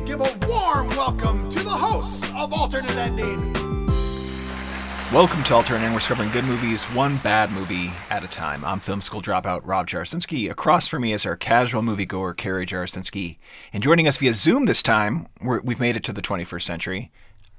give a warm welcome to the hosts of Alternate Ending. Welcome to Alternate Ending. We're covering good movies, one bad movie at a time. I'm film school dropout Rob Jarostinski. Across from me is our casual moviegoer, Carrie Jarostinski. And joining us via Zoom this time, we've made it to the 21st century.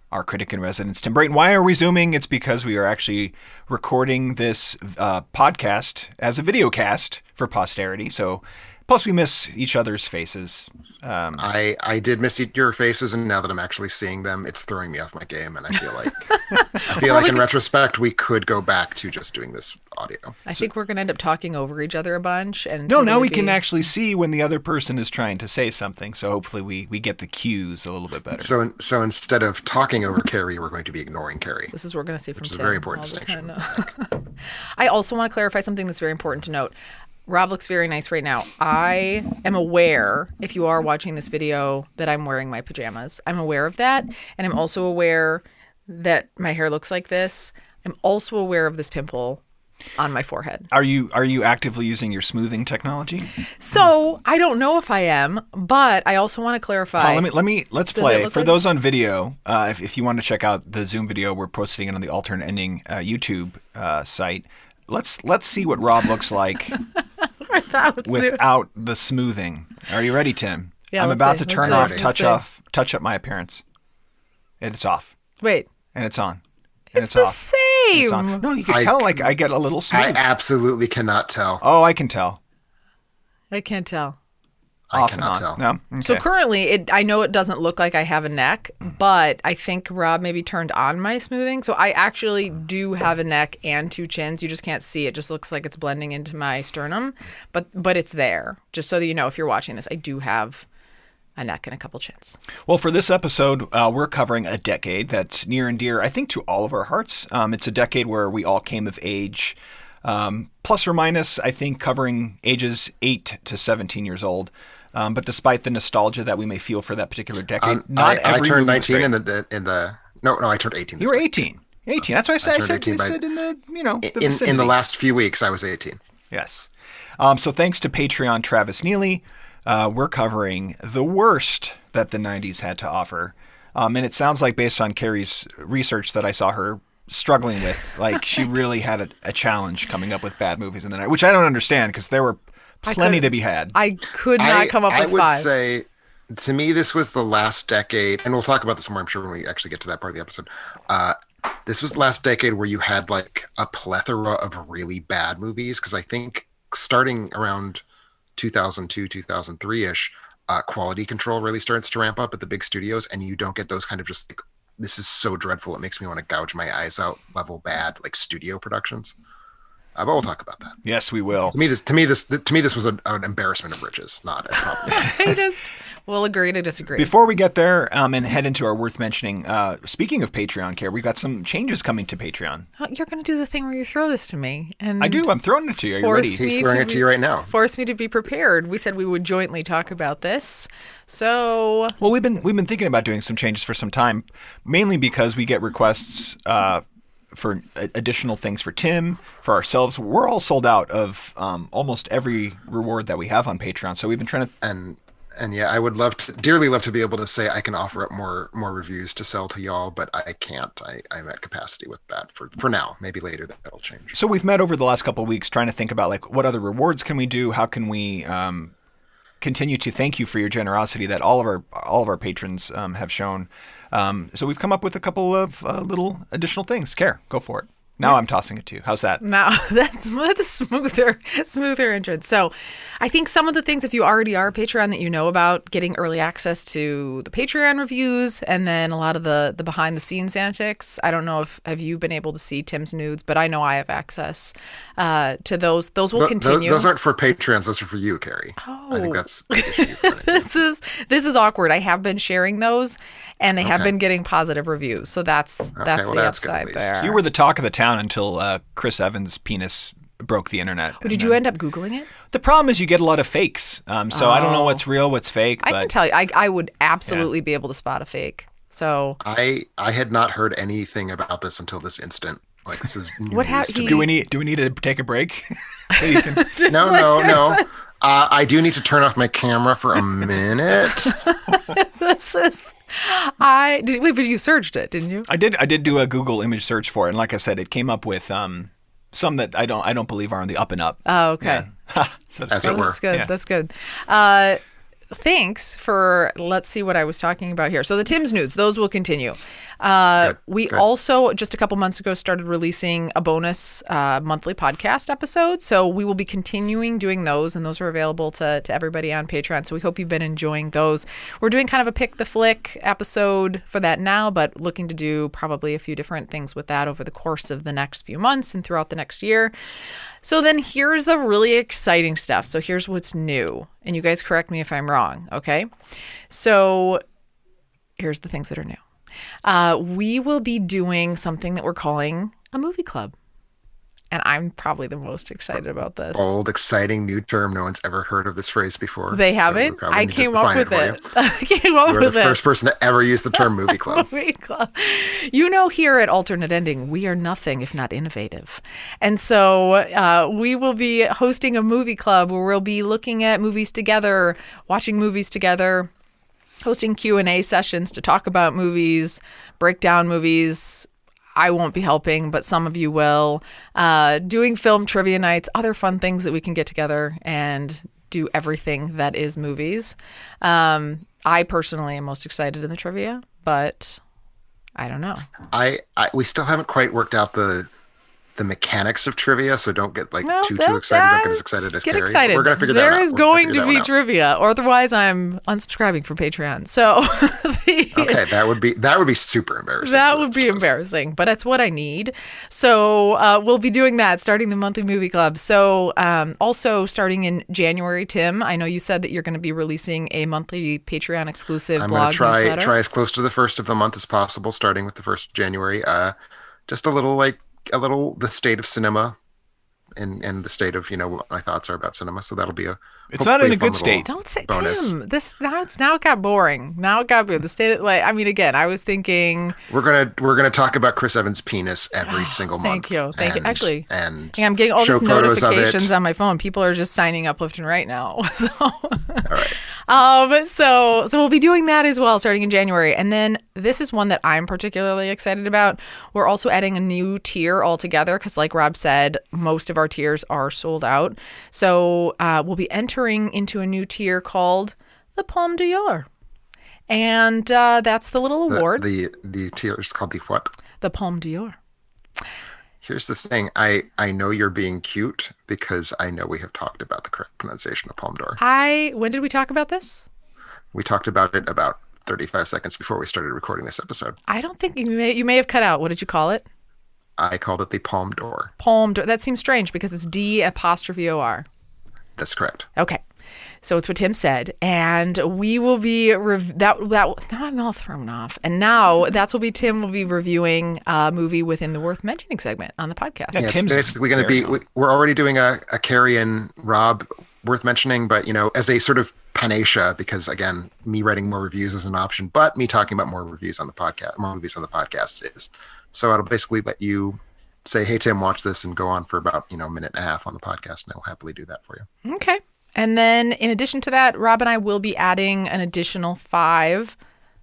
Our critic in residence, Tim Brayton. Why are we Zooming? It's because we are actually recording this podcast as a video cast for posterity. So, plus we miss each other's faces. I did miss your faces, and now that I'm actually seeing them, it's throwing me off my game. And I feel like in retrospect, we could go back to just doing this audio. I think we're going to end up talking over each other a bunch. And no, now we can actually see when the other person is trying to say something. So hopefully we get the cues a little bit better. So instead of talking over Carrie, we're going to be ignoring Carrie. This is what we're going to see from Tim. Which is Tim a very important distinction. I also want to clarify something that's very important to note. Rob looks very nice right now. I am aware, if you are watching this video, that I'm wearing my pajamas. I'm aware of that. And I'm also aware that my hair looks like this. I'm also aware of this pimple on my forehead. Are you actively using your smoothing technology? So I don't know if I am, but I also want to clarify. Let's play. For those on video, if you want to check out the Zoom video, we're posting it on the Alternate Ending YouTube site. Let's see what Rob looks like without the smoothing. Are you ready, Tim? Yeah, I'm about to turn off touch up my appearance. It's off. Wait. And it's on. And it's the off. same. And it's on. No, you can tell like I get a little smooth. I absolutely cannot tell. Oh, I can tell. I can't tell. I cannot tell. No? Okay. So currently, I know it doesn't look like I have a neck, but I think Rob maybe turned on my smoothing. So I actually do have a neck and two chins. You just can't see it. Just looks like it's blending into my sternum, but it's there. Just so that you know, if you're watching this, I do have a neck and a couple chins. Well, for this episode, we're covering a decade that's near and dear, I think, to all of our hearts. It's a decade where we all came of age, plus or minus, I think, covering ages 8 to 17 years old. But despite the nostalgia that we may feel for that particular decade, I turned 19 in the no, I turned 18. You were 18. 18. That's what I said. I said in the vicinity. In the last few weeks, I was 18. Yes. So thanks to Patreon Travis Neely, we're covering the worst that the 90s had to offer. And it sounds like, based on Carrie's research that I saw her struggling with, like she really had a challenge coming up with bad movies in the night, which I don't understand because there were plenty to be had. I could not come up with five. I would say, to me, this was the last decade, and we'll talk about this more, I'm sure, when we actually get to that part of the episode. This was the last decade where you had like a plethora of really bad movies, because I think starting around 2002, 2003-ish, quality control really starts to ramp up at the big studios, and you don't get those kind of just like, this is so dreadful, it makes me want to gouge my eyes out level bad, like studio productions. But we'll talk about that. Yes, we will. To me, this was an embarrassment of riches, not a problem. We'll agree to disagree. Before we get there and head into our worth mentioning, speaking of Patreon, Care, we've got some changes coming to Patreon. You're going to do the thing where you throw this to me, and I do. I'm throwing it to you. Are you ready? He's throwing it to you right now. Force me to be prepared. We said we would jointly talk about this. So, well, we've been thinking about doing some changes for some time, mainly because we get requests for additional things for Tim, for ourselves. We're all sold out of almost every reward that we have on Patreon. So we've been trying to... And yeah, I would dearly love to be able to say I can offer up more reviews to sell to y'all, but I can't. I'm at capacity with that for now. Maybe later that'll change. So we've met over the last couple of weeks trying to think about like what other rewards can we do? How can we continue to thank you for your generosity that all of our patrons have shown. So we've come up with a couple of little additional things. Care, go for it. Now I'm tossing it to you. How's that? Now that's a smoother entrance. So I think some of the things, if you already are a Patreon, that you know about, getting early access to the Patreon reviews, and then a lot of the behind the scenes antics. I don't know have you been able to see Tim's nudes, but I know I have access to those. Those will continue. Those aren't for Patrons. Those are for you, Carrie. Oh. I think that's the issue. This is awkward. I have been sharing those, and they have been getting positive reviews. So that's the upside there. You were the talk of the town until Chris Evans' penis broke the internet. Did you end up Googling it? The problem is you get a lot of fakes. So I don't know what's real, what's fake. I can tell you. I would absolutely be able to spot a fake. So I had not heard anything about this until this instant. Like, this is what news to me. Do we need to take a break? No. I do need to turn off my camera for a minute. This is, but you searched it, didn't you? I did do a Google image search for it, and like I said, it came up with some that I don't believe are on the up and up. Oh, okay. Yeah. So to As speak. it were. That's good. Yeah. That's good. Thanks for, let's see what I was talking about here. So the Tim's Nudes, those will continue. We also, just a couple months ago, started releasing a bonus monthly podcast episode. So we will be continuing doing those, and those are available to everybody on Patreon. So we hope you've been enjoying those. We're doing kind of a pick the flick episode for that now, but looking to do probably a few different things with that over the course of the next few months and throughout the next year. So then here's the really exciting stuff. So here's what's new. And you guys correct me if I'm wrong, okay? So here's the things that are new. We will be doing something that we're calling a movie club. And I'm probably the most excited about this. Bold, exciting new term. No one's ever heard of this phrase before. They haven't? I came up with it. I came up You're with the it. first person to ever use the term movie club. Movie club. You know, here at Alternate Ending, we are nothing if not innovative. And so we will be hosting a movie club where we'll be looking at movies together, watching movies together, hosting Q&A sessions to talk about movies, break down movies. I won't be helping, but some of you will. Doing film trivia nights, other fun things that we can get together and do everything that is movies. I personally am most excited in the trivia, but I don't know. We still haven't quite worked out the mechanics of trivia, so don't get too excited. Don't get as excited as Get Carrie. excited. We're gonna figure that out. There is going to be trivia, or otherwise I'm unsubscribing from Patreon. So okay, that would be super embarrassing. That would be embarrassing, but it's what I need. So we'll be doing that, starting the monthly movie club. So also starting in January, Tim, I know you said that you're going to be releasing a monthly Patreon exclusive blog newsletter. I'm going to try as close to the first of the month as possible, starting with the 1st of January. Just a little the state of cinema and the state of what my thoughts are about cinema. So that'll be it's not in a good state. Don't say bonus. Tim. Now it got boring. Now it got weird. The state of, again, I was thinking we're gonna talk about Chris Evans' penis every single month. Thank you. Actually, and I'm getting all these photos notifications on my phone. People are just signing up left and right now. So all right. So we'll be doing that as well, starting in January. And then this is one that I'm particularly excited about. We're also adding a new tier altogether because, like Rob said, most of our tiers are sold out. So we'll be entering into a new tier called the Palme d'Or. And that's the little award. The tier is called the what? The Palme d'Or. Here's the thing. I know you're being cute because I know we have talked about the correct pronunciation of Palme d'Or. When did we talk about this? We talked about it about 35 seconds before we started recording this episode. I don't think you may have cut out. What did you call it? I called it the Palme d'Or. Palme d'Or. That seems strange because it's D''OR. That's correct. Okay. So it's what Tim said. And we will be, now I'm all thrown off. And now Tim will be reviewing a movie within the Worth Mentioning segment on the podcast. Yeah, it's basically going to be, we're already doing a Carrie and Rob Worth Mentioning, but, as a sort of panacea, because again, me writing more reviews is an option, but me talking about more movies on the podcast is. So it'll basically let you say, hey, Tim, watch this and go on for about, a minute and a half on the podcast. And I will happily do that for you. Okay. And then in addition to that, Rob and I will be adding an additional 5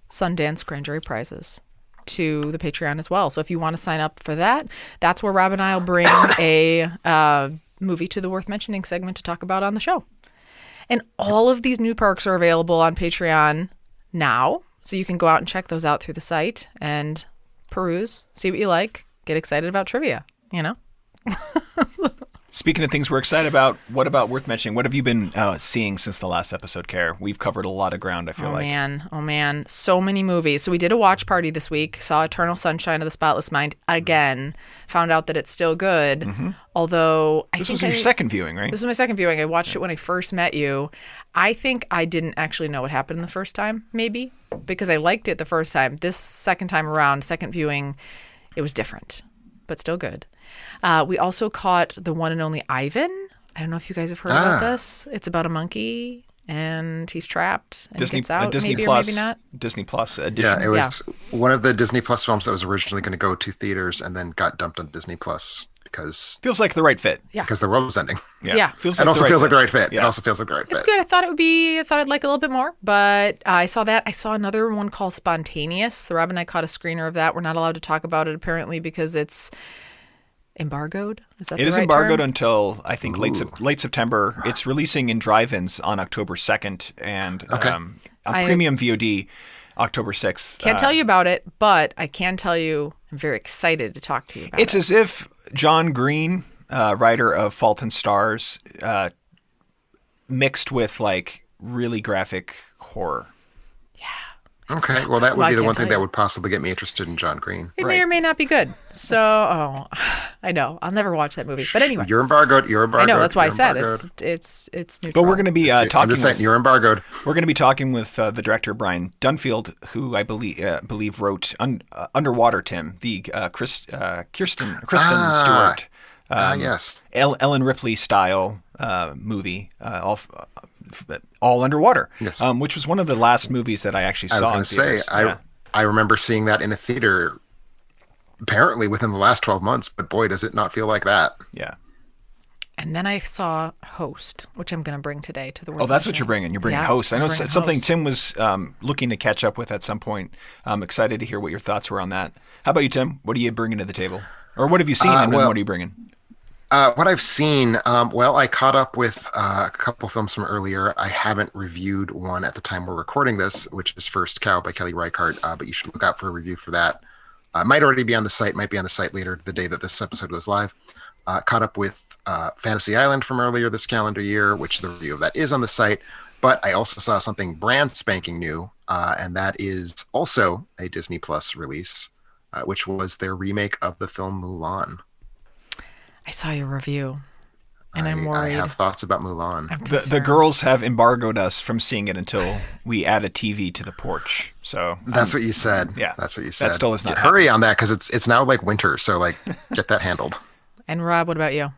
Sundance Grand Jury prizes to the Patreon as well. So if you want to sign up for that, that's where Rob and I will bring a movie to the Worth Mentioning segment to talk about on the show. And all of these new perks are available on Patreon now. So you can go out and check those out through the site and peruse, see what you like, get excited about trivia, Speaking of things we're excited about, what about Worth Mentioning? What have you been seeing since the last episode, Care? We've covered a lot of ground, I feel like. Oh, man. So many movies. So we did a watch party this week, saw Eternal Sunshine of the Spotless Mind again, found out that it's still good, although This was your second viewing, right? This was my second viewing. I watched it when I first met you. I think I didn't actually know what happened the first time, maybe, because I liked it the first time. This second time around, second viewing, it was different, but still good. We also caught the one and only Ivan. I don't know if you guys have heard about this. It's about a monkey and he's trapped and gets out, maybe or maybe not. Disney Plus edition. Yeah, it was one of the Disney Plus films that was originally going to go to theaters and then got dumped on Disney Plus because Feels like the right fit. Yeah. the world is ending. Yeah. Feels It like also the feels like right the right fit. Yeah. It also feels like the right It's fit. good. I thought I'd like it a little bit more, but I saw that. I saw another one called Spontaneous. The Rob and I caught a screener of that. We're not allowed to talk about it apparently because it's embargoed. Is that It the is right embargoed term? until I think late September. It's releasing in drive-ins on October 2nd and on premium VOD October 6th. Can't tell you about it, but I can tell you I'm very excited to talk to you about It's it. as if John Green, writer of Fault in Stars, mixed with like really graphic horror. Okay, well, that would Well, I be the can't one thing tell that you. would possibly get me interested in John Green. It may or may not be good. So, I know. I'll never watch that movie. But anyway. You're embargoed. I know, that's why I you're said embargoed. it's neutral. But we're going to be I'm talking. just saying, With, you're embargoed. we're going to be talking with the director Brian Dunfield, who I believe wrote Underwater Tim, the Kristen Stewart, Yes. Ellen Ripley style movie, all underwater. Yes. Which was one of the last movies that I actually saw. I was going in to say, theaters. I remember seeing that in a theater apparently within the last 12 months, but boy, does it not feel like that. Yeah. And then I saw Host, which I'm going to bring today to the world. Oh, that's what you're bringing. You're bringing Yeah, Host. I know I'm bringing it's something Host. Tim was looking to catch up with at some point. I'm excited to hear what your thoughts were on that. How about you, Tim? What are you bringing to the table? Or what have you seen and then what are you bringing? What I've seen, I caught up with a couple films from earlier. I haven't reviewed one at the time we're recording this, which is First Cow by Kelly Reichardt, but you should look out for a review for that. Might already be on the site, might be on the site later the day that this episode goes live. Caught up with Fantasy Island from earlier this calendar year, which the review of that is on the site. But I also saw something brand spanking new, and that is also a Disney Plus release, which was their remake of the film Mulan. I saw your review, and I'm worried. I have thoughts about Mulan. I'm The concerned. girls have embargoed us from seeing it until we add a TV to the porch. So That's what you said. yeah, That's what you said. that still is not Hurry on that because it's now like winter, so like get that handled. And Rob, what about you?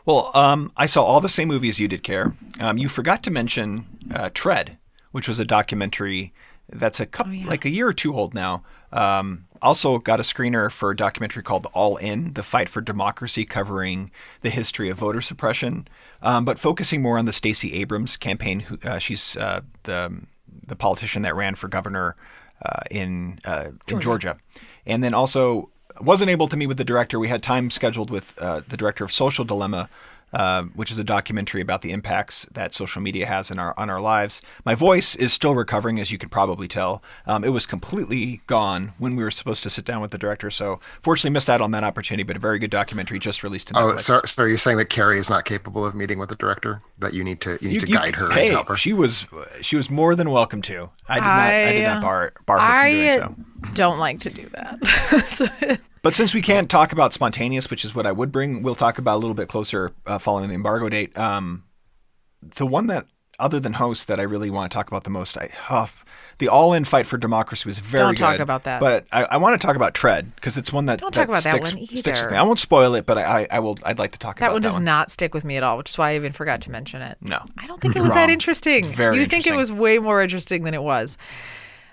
Well, I saw all the same movies you did, Care. You forgot to mention Tread, which was a documentary that's like a year or two old now. Also got a screener for a documentary called All In, The Fight for Democracy, covering the history of voter suppression, but focusing more on the Stacey Abrams campaign. She's the politician that ran for governor in Georgia. And then also wasn't able to meet with the director. We had time scheduled with the director of Social Dilemma, which is a documentary about the impacts that social media has on our lives. My voice is still recovering, as you can probably tell. It was completely gone when we were supposed to sit down with the director, so fortunately missed out on that opportunity, but a very good documentary just released on Netflix. So you're saying that Carrie is not capable of meeting with the director? That you need to guide her Hey, and help her? she was more than welcome to. I did not bar her from doing so. Don't like to do that. But since we can't talk about Spontaneous, which is what I would bring, we'll talk about a little bit closer following the embargo date. The one that, other than Host, that I really want to talk about the most, the All-In Fight for Democracy was very good. Don't talk about that. But I want to talk about Tread, because it's one that Don't talk about that sticks one with either. me. I won't spoil it, but I'd like to talk about That one that does not stick with me at all, which is why I even forgot to mention it. No. I don't think it was Wrong. that interesting. It's very You think it interesting. was way more interesting than it was.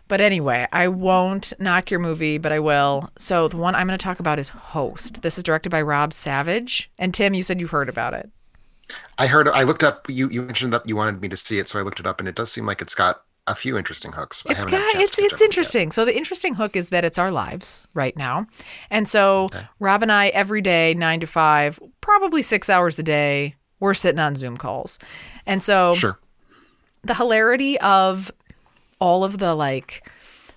But anyway, I won't knock your movie, but I will. So the one I'm going to talk about is Host. This is directed by Rob Savage. And Tim, you said you've heard about it. I looked up, you mentioned that you wanted me to see it, so I looked it up, and it does seem like it's got a few interesting hooks. It's interesting. So the interesting hook is that it's our lives right now. And so Rob and I, every day, 9 to 5, probably 6 hours a day, we're sitting on Zoom calls. And so Sure. the hilarity of all of the like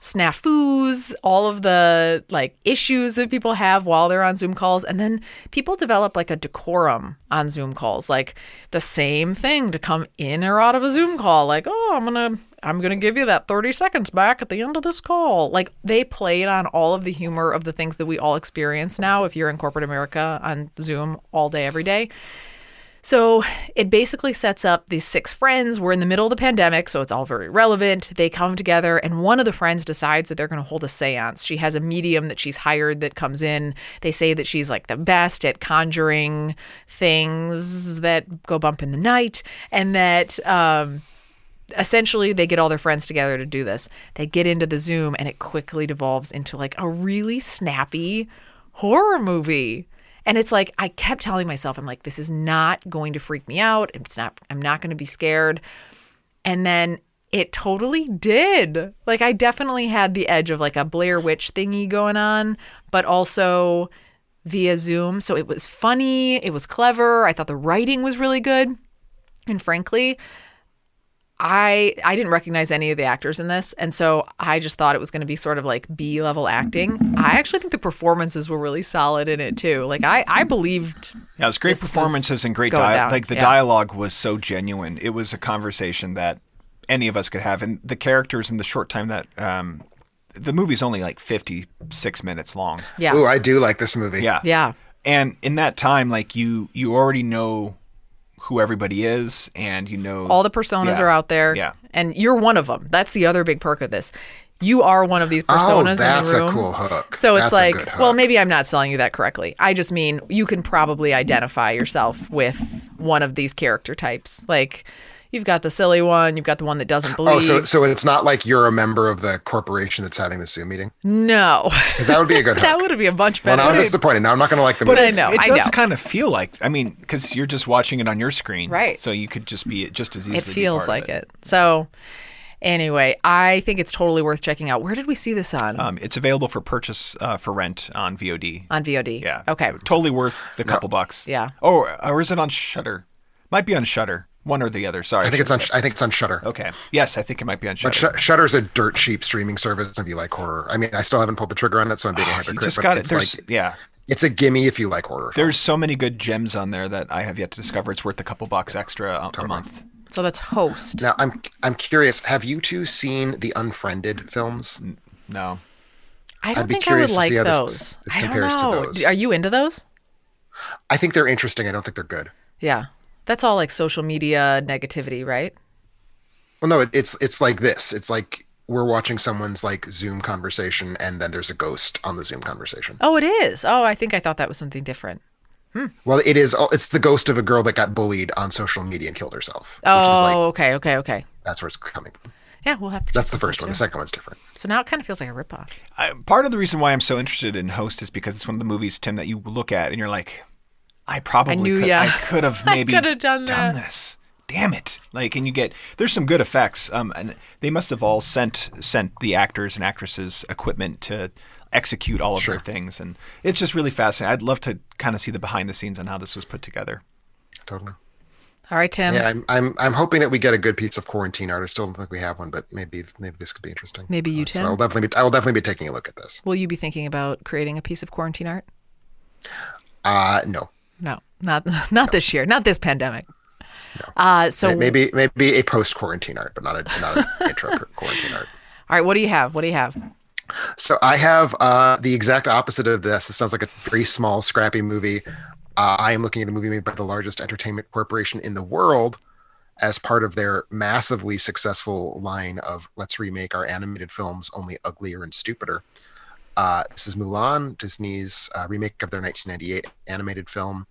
snafus, all of the like issues that people have while they're on Zoom calls. And then people develop like a decorum on Zoom calls, like the same thing to come in or out of a Zoom call. Like, oh, I'm going to give you that 30 seconds back at the end of this call. Like they played on all of the humor of the things that we all experience now if you're in corporate America on Zoom all day, every day. So it basically sets up these 6 friends. We're in the middle of the pandemic, so it's all very relevant. They come together, and one of the friends decides that they're going to hold a seance. She has a medium that she's hired that comes in. They say that she's like the best at conjuring things that go bump in the night, and that essentially they get all their friends together to do this. They get into the Zoom, and it quickly devolves into like a really snappy horror movie. And it's like, I kept telling myself, I'm like, this is not going to freak me out. I'm not going to be scared. And then it totally did. Like, I definitely had the edge of like a Blair Witch thingy going on, but also via Zoom. So it was funny. It was clever. I thought the writing was really good. And frankly, I didn't recognize any of the actors in this. And so I just thought it was going to be sort of like B-level acting. I actually think the performances were really solid in it too. Like I believed. Yeah, it was great performances and great dialogue. Like the dialogue was so genuine. It was a conversation that any of us could have. And the characters in the short time that the movie's only like 56 minutes long. Yeah. Ooh, I do like this movie. Yeah. Yeah. And in that time, like you already know who everybody is, and you know all the personas are out there. Yeah. And you're one of them. That's the other big perk of this. You are one of these personas in the room. That's a cool hook. So it's That's like, a good hook. well, maybe I'm not selling you that correctly. I just mean you can probably identify yourself with one of these character types. Like, you've got the silly one, you've got the one that doesn't believe. Oh, so it's not like you're a member of the corporation that's having the Zoom meeting? No. Because that would be a good hook. That would be a bunch better. Well, now I'm disappointed. Now I'm not going to like the movie. But I know. It does kind of feel like, I mean, because you're just watching it on your screen. Right. So you could just be just as easily It feels be part like of it. So anyway, I think it's totally worth checking out. Where did we see this on? It's available for purchase for rent on VOD. On VOD. Yeah. Okay. Totally worth the couple bucks. Yeah. Or is it on Shudder? Might be on Shudder. One or the other. Sorry. I think it's on Shudder. Okay. Yes, I think it might be on Shudder. But Shudder's a dirt cheap streaming service if you like horror. I mean, I still haven't pulled the trigger on it, so I'm being a hypocrite. You just but got it. it's There's, like, yeah. It's a gimme if you like horror. There's so many good gems on there that I have yet to discover. It's worth a couple bucks extra a month. So that's Host. Now, I'm curious. Have you two seen the Unfriended films? No. I don't I'd be think I would curious to like see how those. this I don't compares to know. those. Are you into those? I think they're interesting. I don't think they're good. Yeah. That's all like social media negativity, right? Well, no, it's like this. It's like we're watching someone's like Zoom conversation, and then there's a ghost on the Zoom conversation. Oh, it is. Oh, I thought that was something different. Well, it is. It's the ghost of a girl that got bullied on social media and killed herself. Oh, which is like, okay. That's where it's coming from. Yeah, we'll have to. That's check the this first out, one. too. The second one's different. So now it kind of feels like a ripoff. Part of the reason why I'm so interested in Host is because it's one of the movies, Tim, that you look at and you're like, I could have maybe done this. Damn it. Like, and there's some good effects. And they must have all sent the actors and actresses equipment to execute all of their things. And it's just really fascinating. I'd love to kind of see the behind the scenes on how this was put together. Totally. All right, Tim. Yeah, I'm hoping that we get a good piece of quarantine art. I still don't think we have one, but maybe this could be interesting. Maybe you, Tim. So I will definitely be taking a look at this. Will you be thinking about creating a piece of quarantine art? No. No, not this year, not this pandemic. No. So maybe a post quarantine art, but not an intra quarantine art. All right, what do you have? So I have the exact opposite of this. It sounds like a very small, scrappy movie. I am looking at a movie made by the largest entertainment corporation in the world as part of their massively successful line of let's remake our animated films only uglier and stupider. This is Mulan, Disney's remake of their 1998 animated film.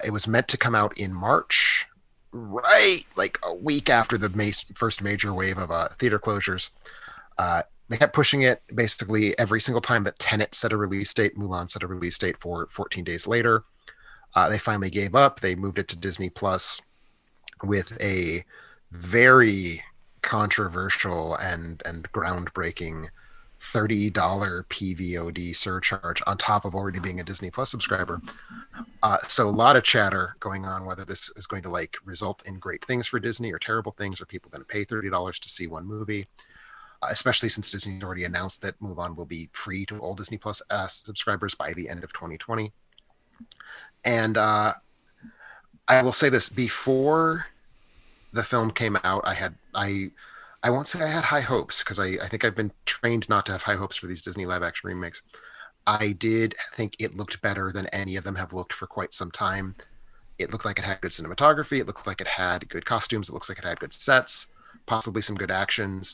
It was meant to come out in March, right like a week after the first major wave of theater closures. They kept pushing it basically every single time that Tenet set a release date. Mulan set a release date for 14 days later. They finally gave up. They moved it to Disney Plus with a very controversial and groundbreaking $30 PVOD surcharge on top of already being a Disney Plus subscriber. So a lot of chatter going on whether this is going to like result in great things for Disney or terrible things. Are people going to pay $30 to see one movie? Especially since Disney's already announced that Mulan will be free to all Disney Plus subscribers by the end of 2020. And I will say this, before the film came out, I won't say I had high hopes, because I think I've been trained not to have high hopes for these Disney live action remakes. I did think it looked better than any of them have looked for quite some time. It looked like it had good cinematography. It looked like it had good costumes. It looks like it had good sets, possibly some good action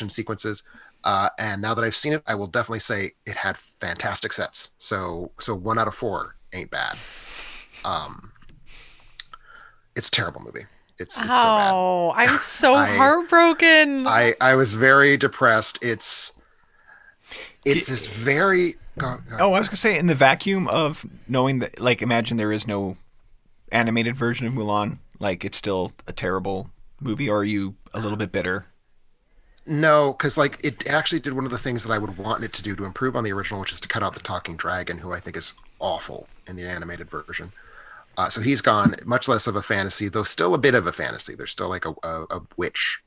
sequences. And now that I've seen it, I will definitely say it had fantastic sets. So 1 out of 4 ain't bad. It's a terrible movie. It's so bad. Oh, I'm so heartbroken. I was very depressed. It's this very Oh, I was gonna say, in the vacuum of knowing that, like, imagine there is no animated version of Mulan, like, it's still a terrible movie, or are you a little bit bitter? No, because like it actually did one of the things that I would want it to do to improve on the original, which is to cut out the talking dragon, who I think is awful in the animated version. So he's gone. Much less of a fantasy, though still a bit of a fantasy. There's still like a witch.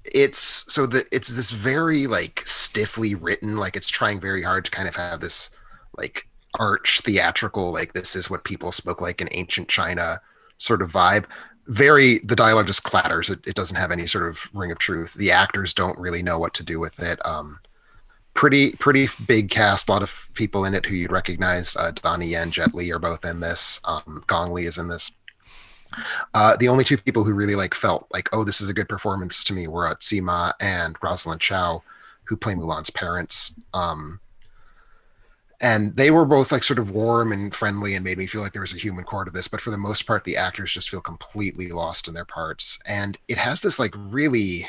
It's this very like stiffly written, like it's trying very hard to kind of have this like arch theatrical, like this is what people spoke like in ancient China sort of vibe. The dialogue just clatters. It doesn't have any sort of ring of truth. The actors don't really know what to do with it. Pretty big cast, a lot of people in it who you'd recognize. Donnie Yen, Jet Li are both in this. Gong Li is in this. The only two people who really like felt like, oh, this is a good performance to me were Sima and Rosalind Chow, who play Mulan's parents. And they were both like sort of warm and friendly and made me feel like there was a human core to this. But for the most part, the actors just feel completely lost in their parts. And it has this like really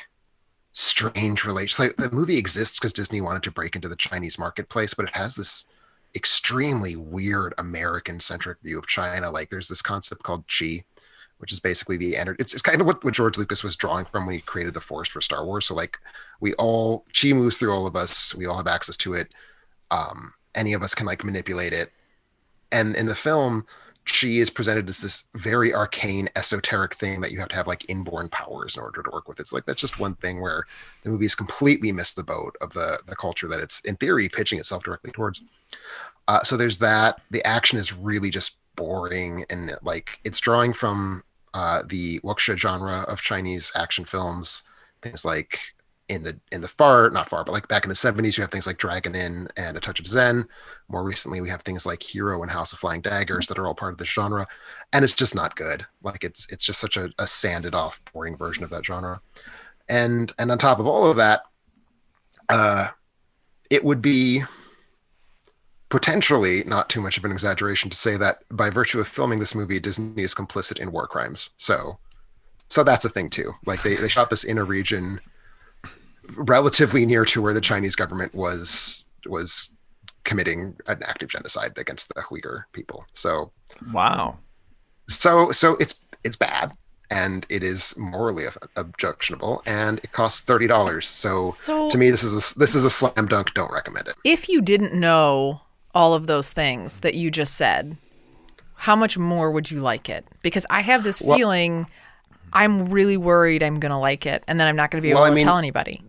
strange relation. Like the movie exists because Disney wanted to break into the Chinese marketplace, but it has this extremely weird American-centric view of China. Like there's this concept called qi, which is basically the energy. It's kind of what George Lucas was drawing from when he created the Force for Star Wars. So like qi moves through all of us. We all have access to it. Any of us can like manipulate it. And in the film, qi is presented as this very arcane, esoteric thing that you have to have like inborn powers in order to work with. It's like, that's just one thing where the movie has completely missed the boat of the culture that it's in theory pitching itself directly towards. So there's that. The action is really just boring. And like, it's drawing from the wuxia genre of Chinese action films, things like in the not far, but like back in the 70s, you have things like Dragon Inn and A Touch of Zen. More recently, we have things like Hero and House of Flying Daggers that are all part of this genre. And it's just not good. Like it's just such a sanded off, boring version of that genre. And on top of all of that, it would be potentially not too much of an exaggeration to say that by virtue of filming this movie, Disney is complicit in war crimes. So that's a thing too. Like they shot this in a region relatively near to where the Chinese government was committing an active genocide against the Uyghur people. So wow. So it's bad, and it is morally objectionable, and it costs $30. So to me, this is a slam dunk. Don't recommend it. If you didn't know all of those things that you just said, how much more would you like it? Because I have this feeling I'm really worried I'm going to like it, and then I'm not going to be able to tell anybody.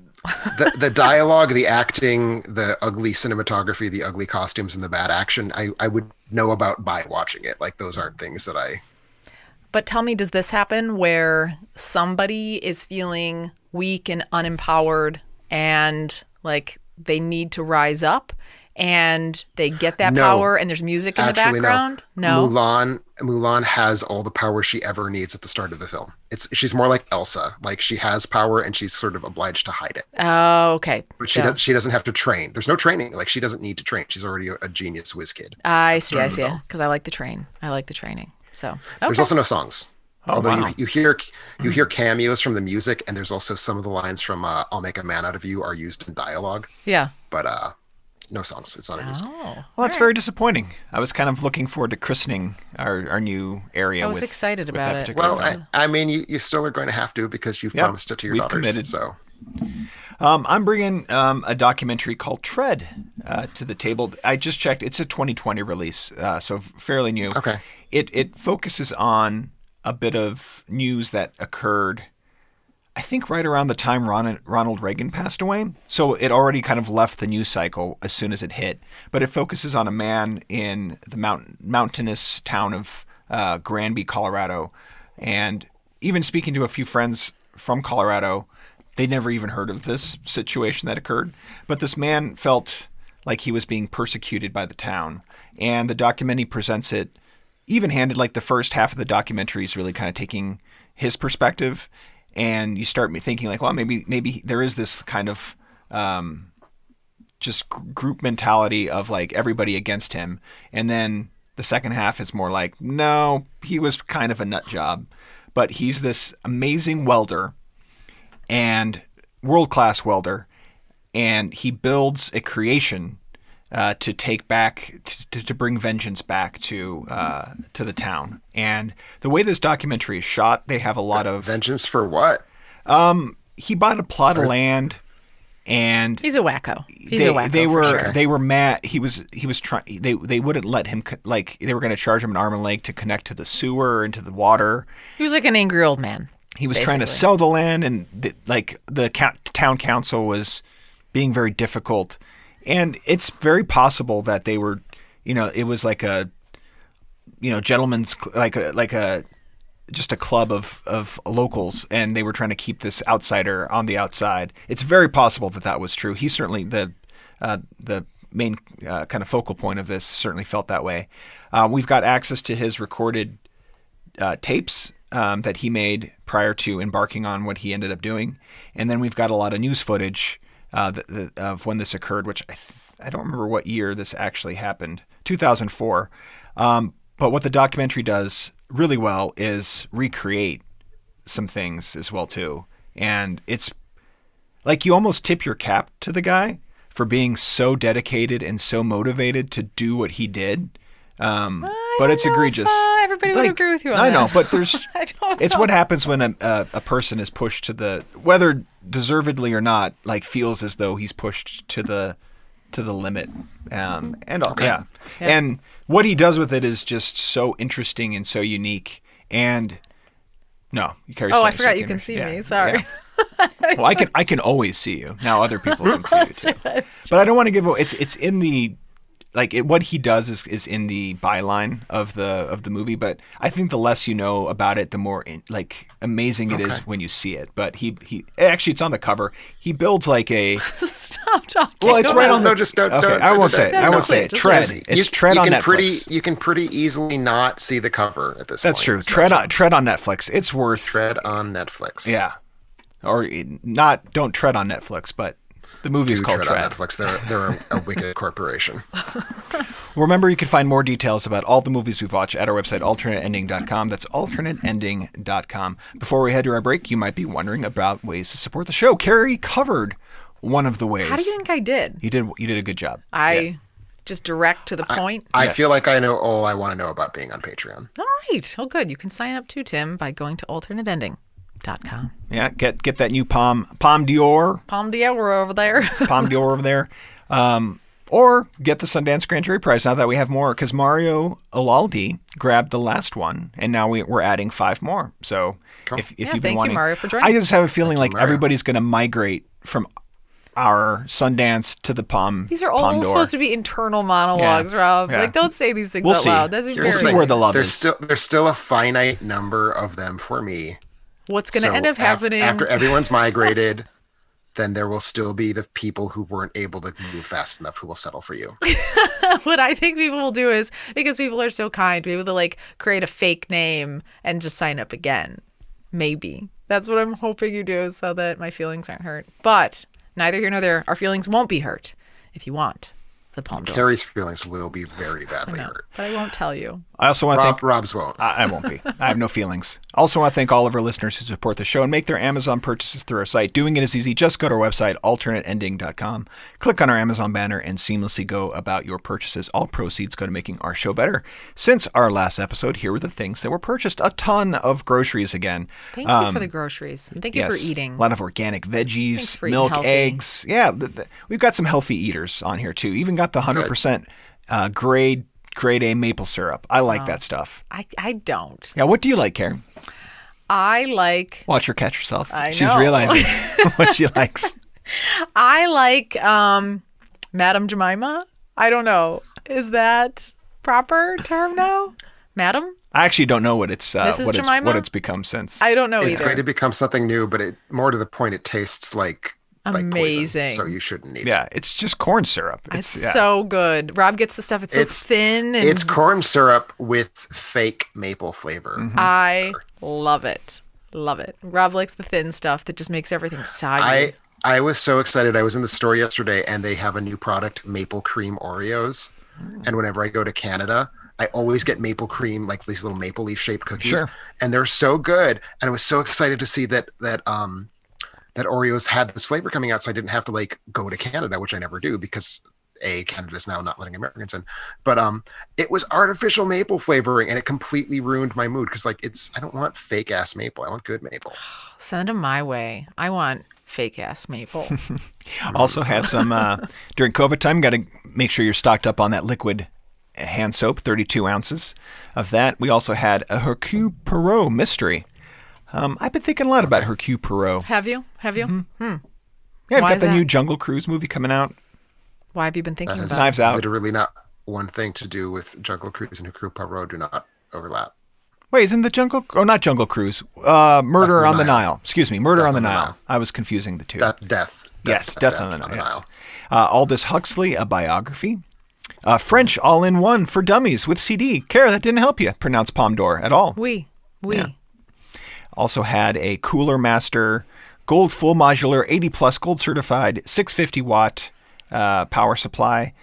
the dialogue, the acting, the ugly cinematography, the ugly costumes, and the bad action, I would know about by watching it. Like those aren't things that I... But tell me, does this happen where somebody is feeling weak and unempowered and like they need to rise up and they get that power and there's music in the background? No. Mulan has all the power she ever needs at the start of the film. She's more like Elsa. Like she has power and she's sort of obliged to hide it. Oh, okay. But she doesn't have to train. There's no training. Like she doesn't need to train. She's already a genius whiz kid. I see. Because I like the train. I like the training. So okay. There's also no songs. Although you hear cameos from the music, and there's also some of the lines from "I'll Make a Man Out of You" are used in dialogue. Yeah. But no songs. It's not a music. Well, that's very disappointing. I was kind of looking forward to christening our new area. I was excited about it. Well, I mean, you still are going to have to because you've promised it to your daughters. Committed. So, I'm bringing a documentary called Tread to the table. I just checked; it's a 2020 release, so fairly new. Okay. It focuses on a bit of news that occurred, I think, right around the time Ronald Reagan passed away. So it already kind of left the news cycle as soon as it hit. But it focuses on a man in the mountainous town of Granby, Colorado. And even speaking to a few friends from Colorado, they never even heard of this situation that occurred. But this man felt like he was being persecuted by the town. And the documentary presents it even-handed. Like the first half of the documentary is really kind of taking his perspective, and you start thinking like, well, maybe there is this kind of just group mentality of like everybody against him, and then the second half is more like, no, he was kind of a nut job, but he's this amazing welder and world-class welder, and he builds a creation to take back to bring vengeance back to the town. And the way this documentary is shot, they have a lot of vengeance for what? He bought a plot of land, and he's a wacko. He's a wacko. For sure. They were mad. He was trying. They wouldn't let him, like, they were going to charge him an arm and leg to connect to the sewer and to the water. He was like an angry old man. He was trying to sell the land, and the town council was being very difficult. And it's very possible that they were, it was like a, gentleman's, just a club of locals, and they were trying to keep this outsider on the outside. It's very possible that was true. He certainly, the main kind of focal point of this, certainly felt that way. We've got access to his recorded tapes that he made prior to embarking on what he ended up doing. And then we've got a lot of news footage of when this occurred, which I don't remember what year this actually happened, 2004. But what the documentary does really well is recreate some things as well too. And it's like you almost tip your cap to the guy for being so dedicated and so motivated to do what he did. But it's egregious. Everybody would agree with you on I that. know, but there's I don't it's know. what happens when a person is pushed to the, whether deservedly or not, like feels as though he's pushed to the limit. Yeah. And what he does with it is just so interesting and so unique. And no, you carry. Oh, I forgot you can see me. Sorry. Yeah. Well, I can always see you. Now other people can see you too. But I don't want to give away. It's in the, like, what he does is in the byline of the movie. But I think the less you know about it, the more amazing it is when you see it. But he actually, it's on the cover. He builds like a. Stop talking. Well, it's right on the. Just don't. Okay, I won't say it. I won't say it. Tread. It's Tread on Netflix. You can pretty easily not see the cover at this point. That's true. Tread on Netflix. It's worth. Tread on Netflix. Yeah. Or not. Don't tread on Netflix, but. The movie is called Tread. On Netflix. They're a wicked corporation. Remember, you can find more details about all the movies we've watched at our website, alternateending.com. That's alternateending.com. Before we head to our break, you might be wondering about ways to support the show. Carrie covered one of the ways. How do you think I did? You did a good job. Just direct to the point. I feel like I know all I want to know about being on Patreon. All right. Oh, good. You can sign up too, Tim, by going to alternateending.com. Yeah, get that new Palm Dior. Palm Dior over there. Palm Dior over there. Or get the Sundance Grand Jury Prize now that we have more, because Mario Alaldi grabbed the last one, and now we're adding 5 more. So if you've been thank wanting, you, Mario, for joining. I just have a feeling like Mario. everybody's going to migrate from our Sundance to the Palm. These are all Palm D'Or. supposed to be internal monologues, Rob. Yeah. Like, don't say these things We'll out see. loud. That's We'll see where the love is. There's still a finite number of them for me. What's going to end up happening after everyone's migrated? Then there will still be the people who weren't able to move fast enough who will settle for you. What I think people will do is, because people are so kind, be able to like create a fake name and just sign up again. Maybe. That's what I'm hoping you do, so that my feelings aren't hurt. But neither here nor there, our feelings won't be hurt if you want the Palm D'Or. Carrie's feelings will be very badly hurt. But I won't tell you. I also want to thank Rob's won't. I won't be. I have no feelings. Also want to thank all of our listeners who support the show and make their Amazon purchases through our site. Doing it is easy. Just go to our website, alternateending.com. Click on our Amazon banner and seamlessly go about your purchases. All proceeds go to making our show better. Since our last episode, here were the things that were purchased. A ton of groceries again. Thank you for the groceries. And thank you for eating. A lot of organic veggies, Thanks for eating milk, healthy. eggs. Yeah, we've got some healthy eaters on here too. Even got the 100% grade A maple syrup. I like that stuff. I don't. Yeah, what do you like, Karen? I like Watch her catch herself. I She's know. realizing what she likes. Madam Jemima. I don't know. Is that proper term now? Madam? I actually don't know what it's Jemima? what it's become since. I don't know It's either. going to become something new, but more to the point, it tastes like Amazing. poison, so you shouldn't eat it. Yeah, it's just corn syrup. It's so good. Rob gets the stuff. It's so thin. And It's corn syrup with fake maple flavor. Mm-hmm. I love it. Love it. Rob likes the thin stuff that just makes everything soggy. I was so excited. I was in the store yesterday and they have a new product, maple cream Oreos. And whenever I go to Canada, I always get maple cream, like these little maple leaf shaped cookies. Sure. And they're so good. And I was so excited to see that that Oreos had this flavor coming out, so I didn't have to like go to Canada, which I never do because Canada's now not letting Americans in. But it was artificial maple flavoring, and it completely ruined my mood because like I don't want fake ass maple. I want good maple. Send them my way. I want fake ass maple. Also had some during COVID time. Got to make sure you're stocked up on that liquid hand soap, 32 ounces of that. We also had a Hercule Poirot mystery. I've been thinking a lot about Hercule Poirot. Have you? Yeah, I've got the new Jungle Cruise movie coming out. Why have you been thinking about Knives Out? Literally not one thing to do with Jungle Cruise and Hercule Poirot do not overlap. Wait, isn't the Jungle... Oh, not Jungle Cruise. Murder on the Nile. Excuse me, Murder on the Nile. I was confusing the two. Death. Yes, Death on the Nile. Yes. Aldous Huxley, a biography. French All-in-One for Dummies with CD. Kara, that didn't help you pronounce Pomme d'Or at all. Oui. Yeah. Also had a Cooler Master Gold Full Modular 80+ Gold Certified 650 watt power supply.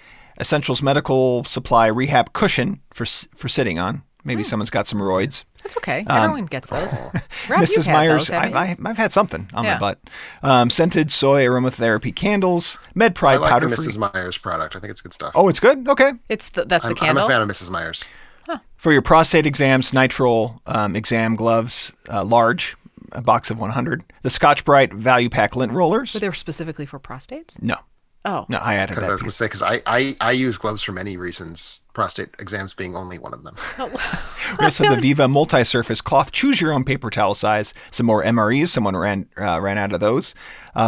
Essentials Medical Supply Rehab Cushion for sitting on. Maybe someone's got some roids. That's okay. Everyone gets those. Rob, Mrs. Myers, those, I've had something on my butt. Scented soy aromatherapy candles. MedPride I like powder the free. Mrs. Myers product. I think it's good stuff. Oh, it's good? Okay. That's the candle? I'm a fan of Mrs. Myers. For your prostate exams, nitrile exam gloves, large, a box of 100. The Scotch Brite Value Pack lint rollers. But they were specifically for prostates? No. Oh. No, I added that. I was going to say, because I use gloves for many reasons, prostate exams being only one of them. We also have the Viva multi-surface cloth. Choose your own paper towel size. Some more MREs. Someone ran out of those.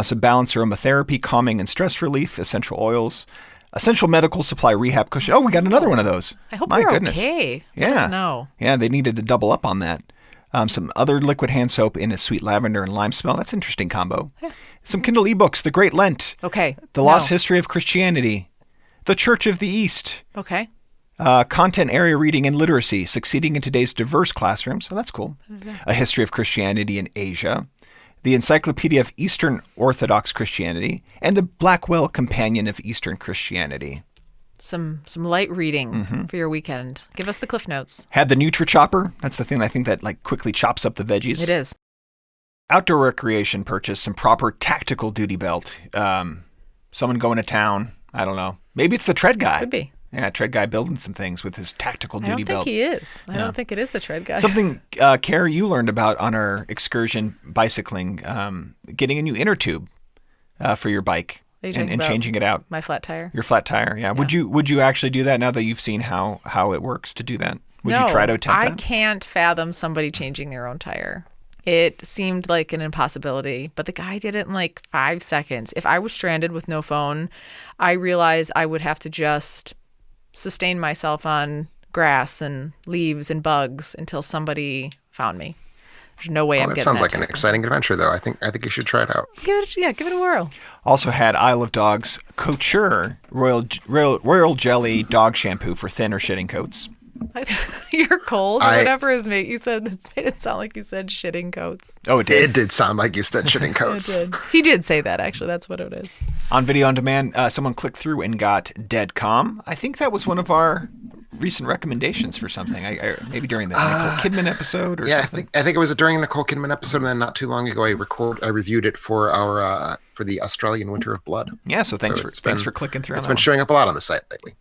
Some Balance aromatherapy, calming and stress relief, essential oils. Essential medical supply rehab cushion. Oh, we got another one of those. I hope My you're goodness. okay. Yeah. Let us know. Yeah, they needed to double up on that. Some other liquid hand soap in a sweet lavender and lime smell. That's an interesting combo. Yeah. Some Kindle ebooks, The Great Lent. Okay. The Lost History of Christianity. The Church of the East. Okay. Content area reading and literacy, succeeding in today's diverse classroom. So that's cool. A History of Christianity in Asia. The Encyclopedia of Eastern Orthodox Christianity. And the Blackwell Companion of Eastern Christianity. Some light reading for your weekend. Give us the Cliff Notes. Had the Nutri-Chopper. That's the thing I think that like quickly chops up the veggies. It is. Outdoor recreation purchase, some proper tactical duty belt. Someone going to town. I don't know. Maybe it's the tread guy. Could be. Yeah, tread guy building some things with his tactical duty belt. I don't think he is. I don't think it is the tread guy. Something, Carrie, you learned about on our excursion bicycling, getting a new inner tube for your bike and changing it out. My flat tire. Your flat tire, yeah. Would you actually do that now that you've seen how it works to do that? Would you try to attempt that? I can't fathom somebody changing their own tire. It seemed like an impossibility, but the guy did it in like 5 seconds. If I was stranded with no phone, I realized I would have to just sustain myself on grass and leaves and bugs until somebody found me. There's no way I'm getting that. Sounds like an exciting adventure, though. I think you should try it out. Give it a whirl. Also had Isle of Dogs Couture Royal Jelly Dog Shampoo for thin or shitting coats. You're cold or whatever is made. You said it's made it sound like you said shitting coats. Oh, it did. It did sound like you said shitting coats. It did. He did say that actually. That's what it is. On video on demand, someone clicked through and got Dead Calm. I think that was one of our recent recommendations for something. Maybe during the Nicole Kidman episode or something. I think it was during a Nicole Kidman episode, and then not too long ago I reviewed it for our for the Australian Winter of Blood. Yeah, so thanks for clicking through. It's been showing up a lot on the site lately.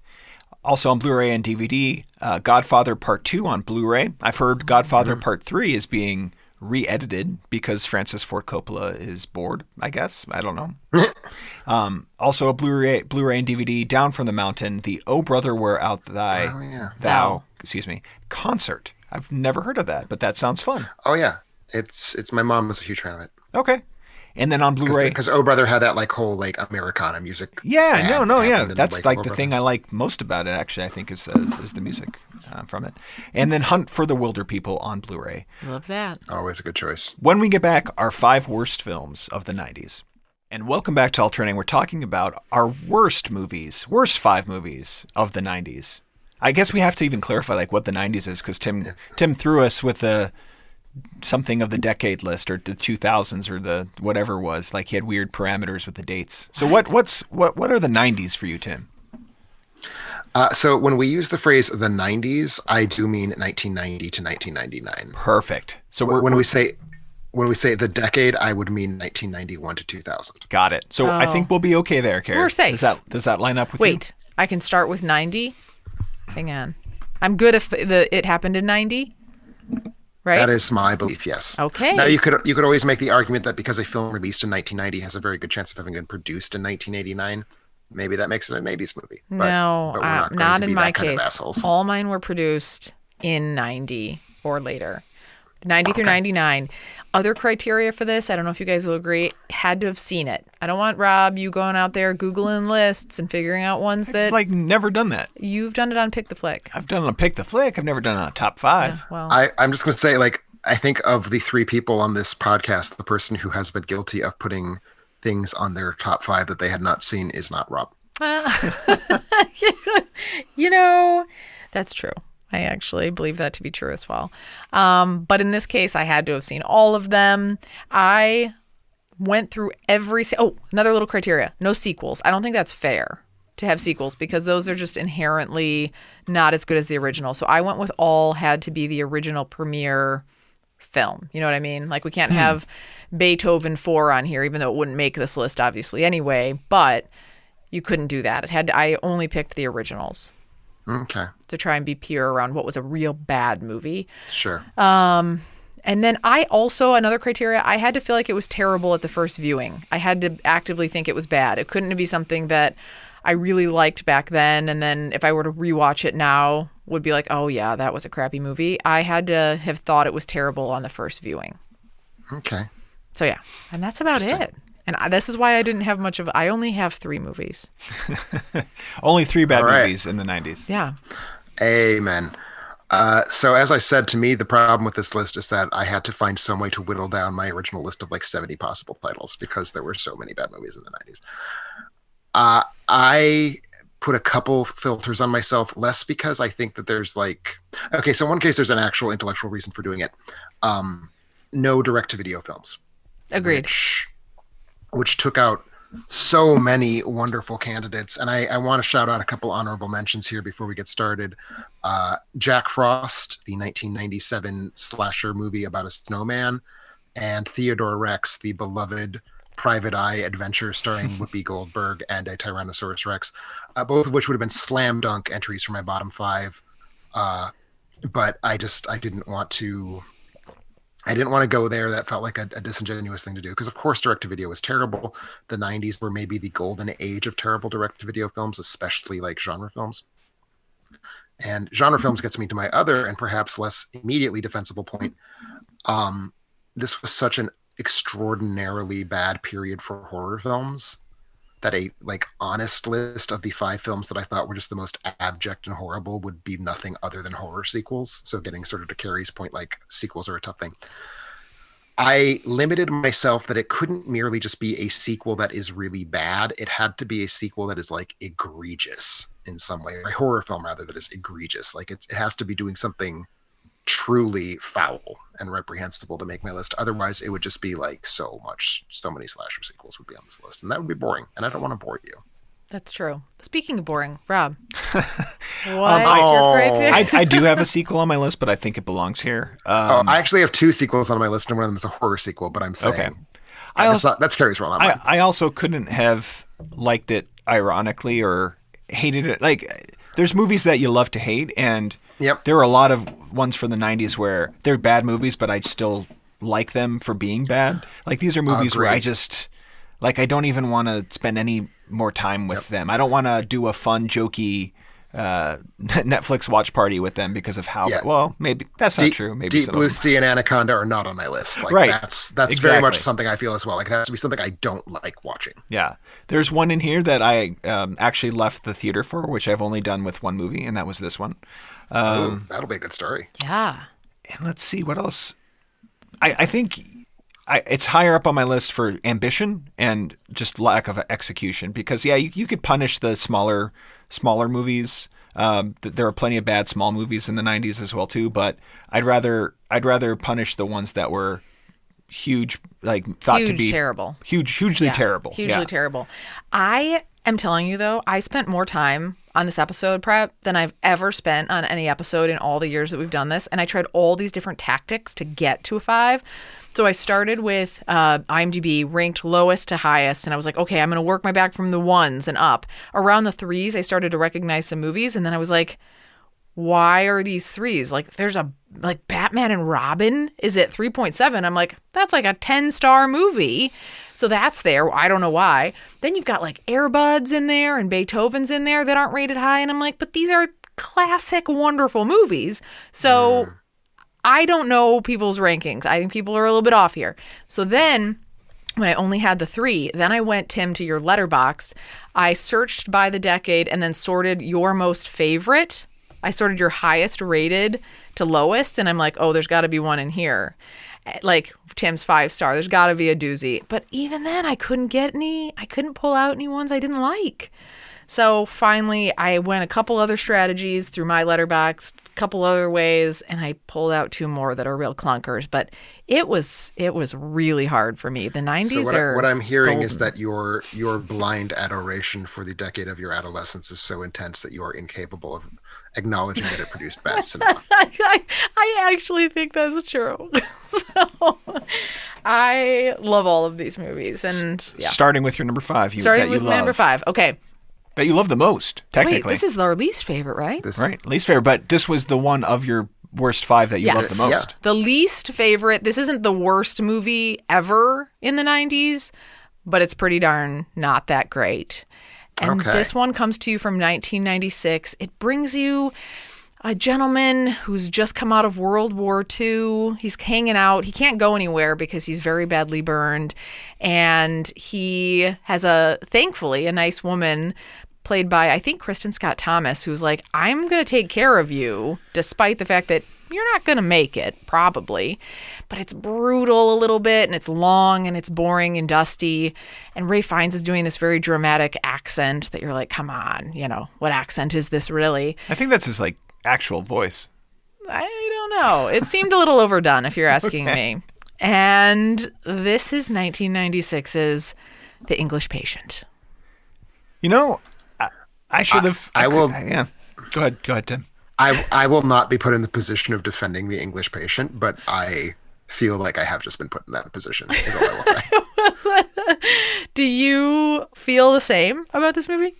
Also on Blu-ray and DVD, Godfather Part 2 on Blu-ray. I've heard Godfather Part 3 is being re-edited because Francis Ford Coppola is bored, I guess. I don't know. Also a Blu-ray and DVD, Down from the Mountain, the Oh Brother Where Art Thou concert. I've never heard of that, but that sounds fun. Oh, yeah. It's my mom was a huge fan of it. Okay. And then on Blu-ray, because Oh Brother had that like whole like Americana music. Yeah, that's like the thing I like most about it. Actually, I think is the music from it. And then Hunt for the Wilder People on Blu-ray. Love that. Always a good choice. When we get back, our 5 worst films of the 90s. And welcome back to Alternating. We're talking about our worst 5 movies of the 90s. I guess we have to even clarify like what the 90s is because Tim threw us with something of the decade list or the 2000s or the whatever it was. Like he had weird parameters with the dates. So what are the 90s for you, Tim? So when we use the phrase the 90s, I do mean 1990 to 1999. Perfect. So when we say when we say the decade, I would mean 1991 to 2000. Got it. So I think we'll be okay there, Carrie. We're safe. Does that line up with you? Wait, I can start with 90? Hang on. I'm good if it happened in 90, right? That is my belief, yes. Okay. Now, you could always make the argument that because a film released in 1990 has a very good chance of having been produced in 1989, maybe that makes it an 80s movie. But we're not going to in be my that kind of case. assholes. All mine were produced in 90 or later. 90 through 99. Other criteria for this, I don't know if you guys will agree, had to have seen it. I don't want Rob, you going out there Googling lists and figuring out ones that... I've never done that. You've done it on Pick the Flick. I've done it on Pick the Flick. I've never done it on Top 5. Yeah, well, I'm just going to say, I think of the three people on this podcast, the person who has been guilty of putting things on their top 5 that they had not seen is not Rob. That's true. I actually believe that to be true as well. But in this case, I had to have seen all of them. I went through another little criteria. No sequels. I don't think that's fair to have sequels because those are just inherently not as good as the original. So I went with all had to be the original premiere film. You know what I mean? We can't have Beethoven 4 on here, even though it wouldn't make this list, obviously, anyway. But you couldn't do that. I only picked the originals. Okay. To try and be pure around what was a real bad movie. Sure. And then another criteria, I had to feel like it was terrible at the first viewing. I had to actively think it was bad. It couldn't be something that I really liked back then. And then if I were to rewatch it now, would be like, oh yeah, that was a crappy movie. I had to have thought it was terrible on the first viewing. Okay. So yeah, and that's about it. And this is why I didn't have much of. I only have 3 movies. Only 3 bad movies in the 90s. Yeah. Amen. So as I said, to me, the problem with this list is that I had to find some way to whittle down my original list of 70 possible titles because there were so many bad movies in the 90s. I put a couple filters on myself, less because I think that there's so in one case, there's an actual intellectual reason for doing it. No direct-to-video films. Agreed. Which took out so many wonderful candidates. And I want to shout out a couple honorable mentions here before we get started. Jack Frost, the 1997 slasher movie about a snowman, and Theodore Rex, the beloved private eye adventure starring Whoopi Goldberg and a Tyrannosaurus Rex, both of which would have been slam dunk entries for my bottom 5. But I didn't want to go there. That felt like a disingenuous thing to do because, of course, direct-to-video was terrible. The 90s were maybe the golden age of terrible direct-to-video films, especially genre films. And genre films gets me to my other and perhaps less immediately defensible point. This was such an extraordinarily bad period for horror films that a honest list of the 5 films that I thought were just the most abject and horrible would be nothing other than horror sequels. So getting sort of to Carrie's point, sequels are a tough thing. I limited myself that it couldn't merely just be a sequel that is really bad. It had to be a sequel that is egregious in some way, or a horror film rather that is egregious. It has to be doing something truly foul and reprehensible to make my list. Otherwise, it would just be so many slasher sequels would be on this list, and that would be boring. And I don't want to bore you. That's true. Speaking of boring, Rob, what's your criteria? I do have a sequel on my list, but I think it belongs here. I actually have 2 sequels on my list, and one of them is a horror sequel. But I'm saying, okay, that's Carrie's role. I also couldn't have liked it ironically or hated it. There's movies that you love to hate, and there were a lot of ones from the 90s where they're bad movies, but I still like them for being bad. These are movies where I just, I don't even want to spend any more time with them. I don't want to do a fun, jokey Netflix watch party with them because of how, well, maybe that's not true. Maybe Deep Blue Sea and Anaconda are not on my list. Right. That's very much something I feel as well. It has to be something I don't like watching. Yeah. There's one in here that I actually left the theater for, which I've only done with one movie, and that was this one. That'll be a good story. Yeah. And let's see what else. I think it's higher up on my list for ambition and just lack of execution because you could punish the smaller movies. There are plenty of bad small movies in the 90s as well too, but I'd rather punish the ones that were huge, hugely terrible. Hugely terrible. I am telling you though, I spent more time on this episode prep than I've ever spent on any episode in all the years that we've done this, and I tried all these different tactics to get to a 5. So I started with IMDb ranked lowest to highest, and I was like, okay, I'm going to work my back from the ones and up. Around the threes, I started to recognize some movies, and then I was like, why are these threes? Like, there's like Batman and Robin is at 3.7. I'm like, that's like a 10-star movie. So that's there. I don't know why. Then you've got like Air Buds in there and Beethoven's in there that aren't rated high. And I'm like, but these are classic, wonderful movies. So I don't know people's rankings. I think people are a little bit off here. So then when I only had the three, then I went, Tim, to your letterbox. I searched by the decade and then sorted your most favorite. I sorted your highest rated to lowest. And I'm like, oh, there's got to be one in here. Like Tim's 5-star. There's got to be a doozy. But even then, I couldn't pull out any ones I didn't like. So finally, I went a couple other strategies through my letterbox, a couple other ways, and I pulled out two more that are real clunkers. But it was really hard for me. The 90s what I'm hearing golden. is that your blind adoration for the decade of your adolescence is so intense that you are incapable of acknowledging that it produced bad cinema. I actually think that's true. So I love all of these movies, and yeah. Starting with your number 5. Starting with my number 5. Okay. That you love the most, technically. Wait, this is our least favorite, right? Right, least favorite, but this was the one of your worst 5 that you love the most. Yeah. The least favorite. This isn't the worst movie ever in the 90s, but it's pretty darn not that great. And this one comes to you from 1996. It brings you a gentleman who's just come out of World War II. He's hanging out. He can't go anywhere because he's very badly burned. And he has thankfully, a nice woman played by, I think, Kristen Scott Thomas, who's like, I'm going to take care of you, despite the fact that you're not going to make it, probably. But it's brutal a little bit, and it's long, and it's boring and dusty. And Ralph Fiennes is doing this very dramatic accent that you're like, come on, what accent is this really? I think that's his, like, actual voice. I don't know. It seemed a little overdone, if you're asking me. And this is 1996's The English Patient. I should have. I will. Yeah. Go ahead, Tim. I will not be put in the position of defending The English Patient, but I feel like I have just been put in that position, is all I will say. Do you feel the same about this movie?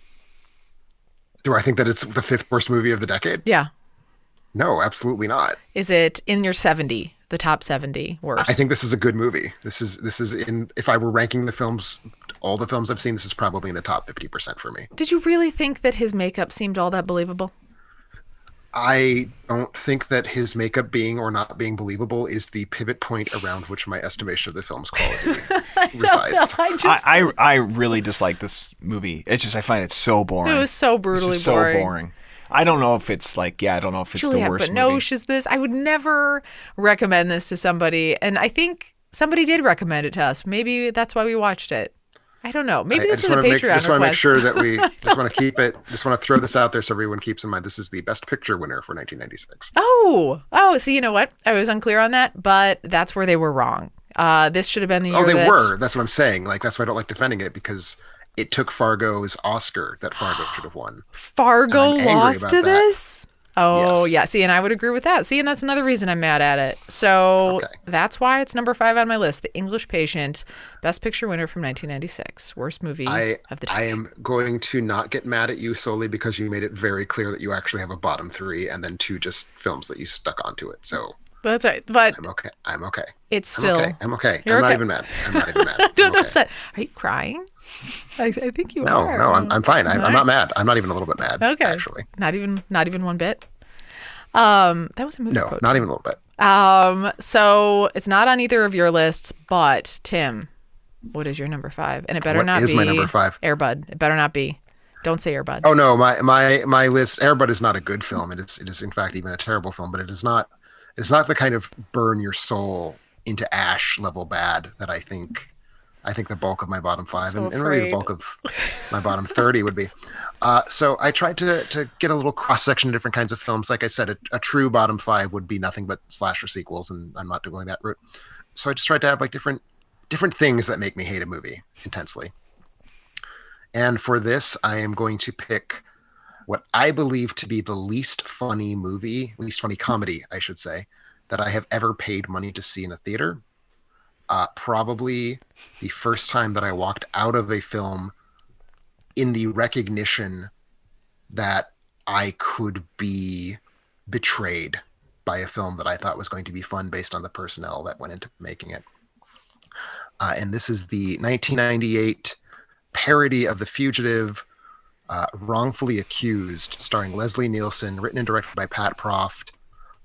Do I think that it's the 5th worst movie of the decade? Yeah. No, absolutely not. Is it in your 70, the top 70 worst? I think this is a good movie. This is in, if I were ranking the films, all the films I've seen, this is probably in the top 50% for me. Did you really think that his makeup seemed all that believable? I don't think that his makeup being or not being believable is the pivot point around which my estimation of the film's quality resides. I really dislike this movie. It's just, I find it so boring. It was so brutally boring. So boring. I don't know if it's like, I don't know if it's Juliette the worst Binoche movie. is this. I would never recommend this to somebody. And I think somebody did recommend it to us. Maybe that's why we watched it. I don't know. Maybe this was a Patreon request. I just want to make sure that we just want to keep it. Just want to throw this out there so everyone keeps in mind. This is the Best Picture winner for 1996. Oh. So you know what? I was unclear on that, but that's where they were wrong. This should have been the year. Oh, they were. That's what I'm saying. Like, that's why I don't like defending it, because it took Fargo's Oscar that Fargo should have won. Fargo lost to this? Oh, Yes. yeah. See, and I would agree with that. See, and that's another reason I'm mad at it. So that's why it's number 5 on my list. The English Patient, Best Picture winner from 1996. Worst movie of the decade. I am going to not get mad at you solely because you made it very clear that you actually have a bottom 3 and then 2 just films that you stuck onto it. So that's right. But I'm okay. It's still. I'm okay. You're I'm not okay. even mad. I'm not even mad. Don't okay. upset. Are you crying? I think you No, are. no, I'm fine. I'm not mad. I'm not even a little bit mad. Okay. Actually. Not even one bit. That was a movie No, quote. not even a little bit. So it's not on either of your lists, but Tim, what is your number 5? And it better not be. What is my number 5? Air Bud. It better not be. Don't say Air Bud. Oh no, my list. Air Bud is not a good film. It is in fact even a terrible film. But it is not. It's not the kind of burn your soul into ash level bad that I think the bulk of my bottom 5 and really the bulk of my bottom 30 would be. So I tried to get a little cross section of different kinds of films. Like I said, a true bottom 5 would be nothing but slasher sequels, and I'm not going that route. So I just tried to have like different things that make me hate a movie intensely. And for this, I am going to pick what I believe to be the least funny comedy, I should say, that I have ever paid money to see in a theater. probably the first time that I walked out of a film in the recognition that I could be betrayed by a film that I thought was going to be fun based on the personnel that went into making it. And this is the 1998 parody of The Fugitive, Wrongfully Accused, starring Leslie Nielsen, written and directed by Pat Proft.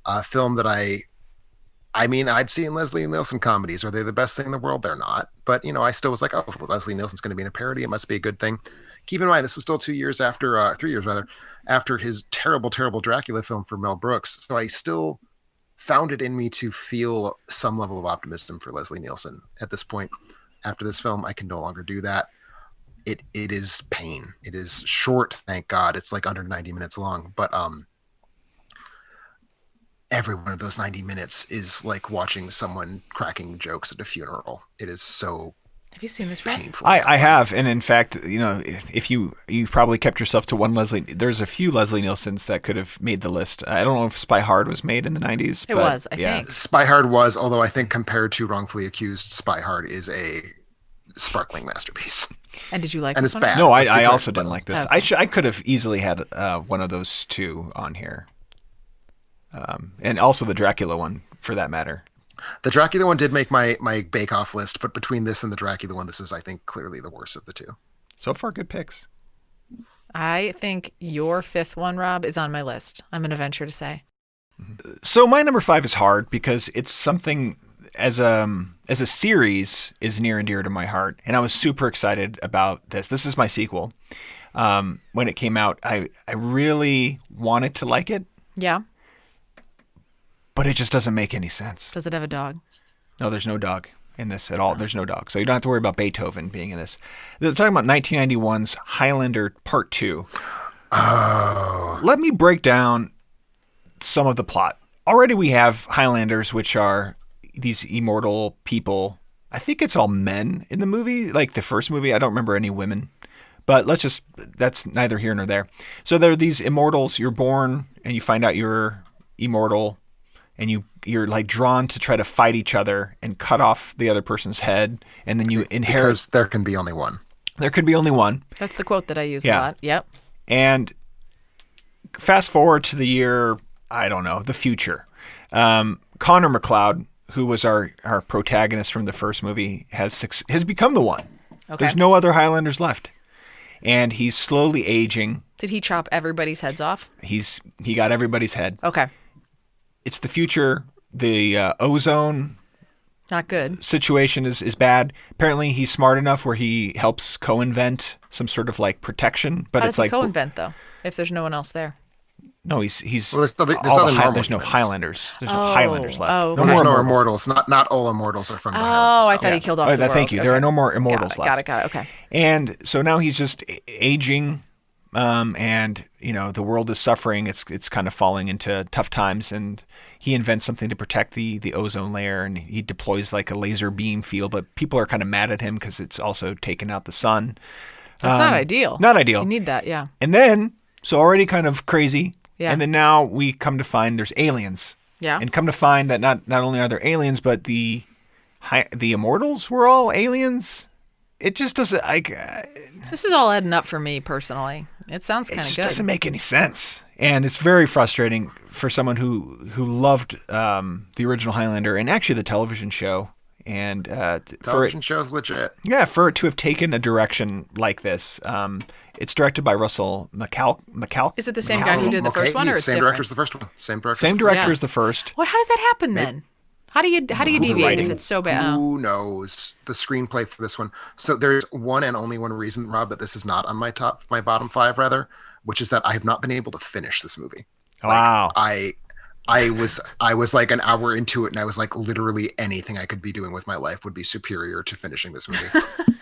A film that I'd seen Leslie Nielsen comedies. Are they the best thing in the world? They're not. But, I still was like, oh, Leslie Nielsen's going to be in a parody. It must be a good thing. Keep in mind, this was still 3 years after his terrible, terrible Dracula film for Mel Brooks. So I still found it in me to feel some level of optimism for Leslie Nielsen. At this point, after this film, I can no longer do that. It is pain. It is short, thank God. It's like under 90 minutes long. But every one of those 90 minutes is like watching someone cracking jokes at a funeral. It is so Have you seen this, Rob? painful. I have, and in fact, if you probably kept yourself to one Leslie. There's a few Leslie Nielsens that could have made the list. I don't know if Spy Hard was made in the 90s. It was, I think. Spy Hard was, although I think compared to Wrongfully Accused, Spy Hard is a sparkling masterpiece. And did you like And this it's one? bad. No, Let's be I clear. also didn't like this. Okay. I could have easily had one of those two on here, and also the Dracula one for that matter. The Dracula one did make my bake-off list, but between this and the Dracula one, this is, I think, clearly the worst of the two. So far, good picks. I think your fifth one, Rob, is on my list. I'm going to venture to say. So my number 5 is hard because it's something as a series is near and dear to my heart, and I was super excited about this. This is my sequel. When it came out, I really wanted to like it, Yeah. but it just doesn't make any sense. Does it have a dog? No, there's no dog in this at all. There's no dog. So you don't have to worry about Beethoven being in this. They're talking about 1991's Highlander Part Two. Oh. Let me break down some of the plot. Already we have Highlanders, which are these immortal people. I think it's all men in the movie, like the first movie. I don't remember any women. But that's neither here nor there. So there are these immortals. You're born and you find out you're immortal. And you're like drawn to try to fight each other and cut off the other person's head, and then you inherit. Because there can be only one. There could be only one. That's the quote that I use a Yeah. lot. Yep. And fast forward to the year, I don't know, the future. Connor McLeod, who was our protagonist from the first movie, has become the one. Okay. There's no other Highlanders left, and he's slowly aging. Did he chop everybody's heads off? He got everybody's head. Okay. It's the future. The ozone Not good. situation is bad. Apparently, he's smart enough where he helps co-invent some sort of like protection. But How it's does he like co-invent, though, if there's no one else there? No, he's Well, there's all other the normal there's no humans. Highlanders. There's no Highlanders left. oh, No okay. There's more no immortals. immortals. Not all immortals are from the Oh, Highlands. I thought he killed off the world. Thank you. There Okay. are no more immortals left. Got it. Okay. And so now he's just aging, and the world is suffering. It's kind of falling into tough times, and he invents something to protect the ozone layer, and he deploys like a laser beam field. But people are kind of mad at him because it's also taken out the sun. That's not ideal. Not ideal. You need that, yeah. And then, so already kind of crazy. Yeah. And then now we come to find there's aliens. Yeah. And come to find that not only are there aliens, but the immortals were all aliens. It just doesn't This is all adding up for me personally. It sounds it kind of just good. doesn't make any sense. And it's very frustrating for someone who loved the original Highlander and actually the television show. And Television show's legit. for it to have taken a direction like this. It's directed by Russell McCall. Is it the same guy who did the first one, or it's same different? director as the first one. Same director. Same director Yeah. as the first. What? How does that happen then? How do you deviate writing? if it's so bad? Oh. Who knows the screenplay for this one? So there's one and only one reason, Rob, that this is not on my bottom 5 rather, which is that I have not been able to finish this movie. Wow. I was like an hour into it, and I was like, literally anything I could be doing with my life would be superior to finishing this movie.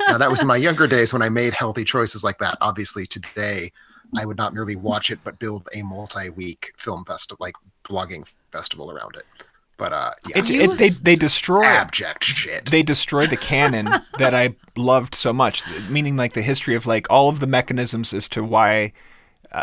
Now, that was in my younger days when I made healthy choices like that. Obviously, today, I would not merely watch it, but build a multi-week film festival, like blogging festival around it. But yeah, They destroy abject shit. They destroy the canon that I loved so much, meaning like the history of like all of the mechanisms as to why,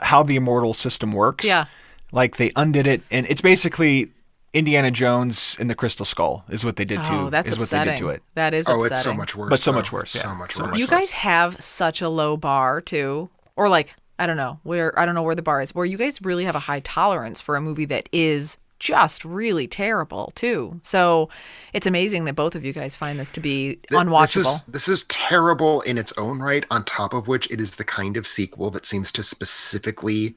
how the immortal system works. Yeah. Like they undid it, and it's basically Indiana Jones and the Crystal Skull is what they did to. Oh, that's is upsetting. what they did to it. That is Oh, upsetting. it's so much worse. But so though. much worse, yeah. So much So worse. much You guys have such a low bar too, or like I don't know where the bar is. Where you guys really have a high tolerance for a movie that is just really terrible too. So it's amazing that both of you guys find this to be unwatchable. This is terrible in its own right. On top of which, it is the kind of sequel that seems to specifically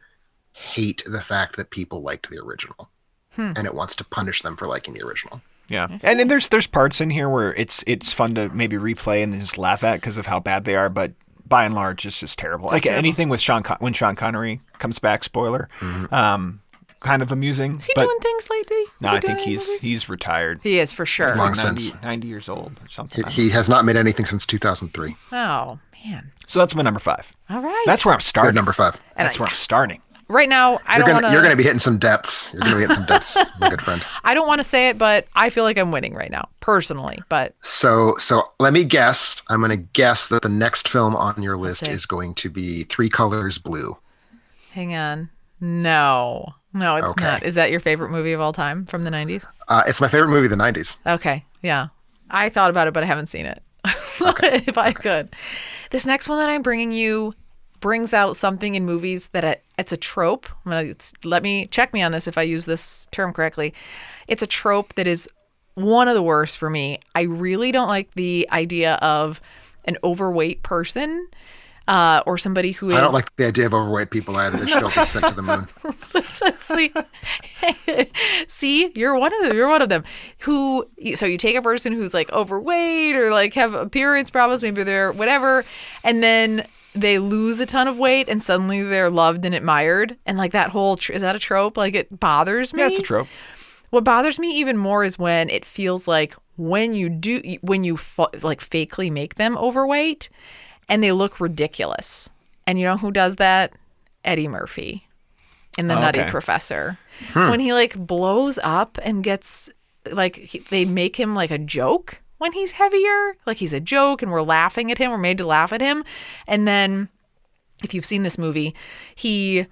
hate the fact that people liked the original, and it wants to punish them for liking the original. Yeah, and then there's parts in here where it's fun to maybe replay and then just laugh at because of how bad they are, but by and large, it's just terrible. Like anything with when Sean Connery comes back, spoiler, kind of amusing. Is he but doing things lately? no, I think he's retired. He is for sure. Long Like 90, since. 90 years old or something. He has not made anything since 2003. Oh man. So that's my number 5. All right. That's where I'm Good starting. number 5. That's where I'm starting. Right now, I don't want to. You're gonna be hitting some depths. You're gonna be hitting some depths, my good friend. I don't want to say it, but I feel like I'm winning right now, personally. But So let me guess. I'm gonna guess that the next film on your list say. is going to be Three Colors Blue. hang on. No, it's Okay. not. Is that your favorite movie of all time from the 90s? It's my favorite movie of the 90s. Okay, yeah. I thought about it, but I haven't seen it. If I could. This next one that I'm bringing you brings out something in movies that it's a trope. Let me check me on this if I use this term correctly. It's a trope that is one of the worst for me. I really don't like the idea of an overweight person or somebody who is. I don't like the idea of overweight people either. They should all be sent to the moon. See, you're one of them. You're one of them. So you take a person who's like overweight or like have appearance problems, maybe they're whatever, and then they lose a ton of weight and suddenly they're loved and admired. And like that whole, is that a trope? Like it bothers me. Yeah, it's a trope. What bothers me even more is when it feels like when you like fakely make them overweight and they look ridiculous. And you know who does that? Eddie Murphy in The Nutty Professor. When he like blows up and gets like, they make him like a joke when he's heavier. Like he's a joke and we're laughing at him. We're made to laugh at him. And then if you've seen this movie, he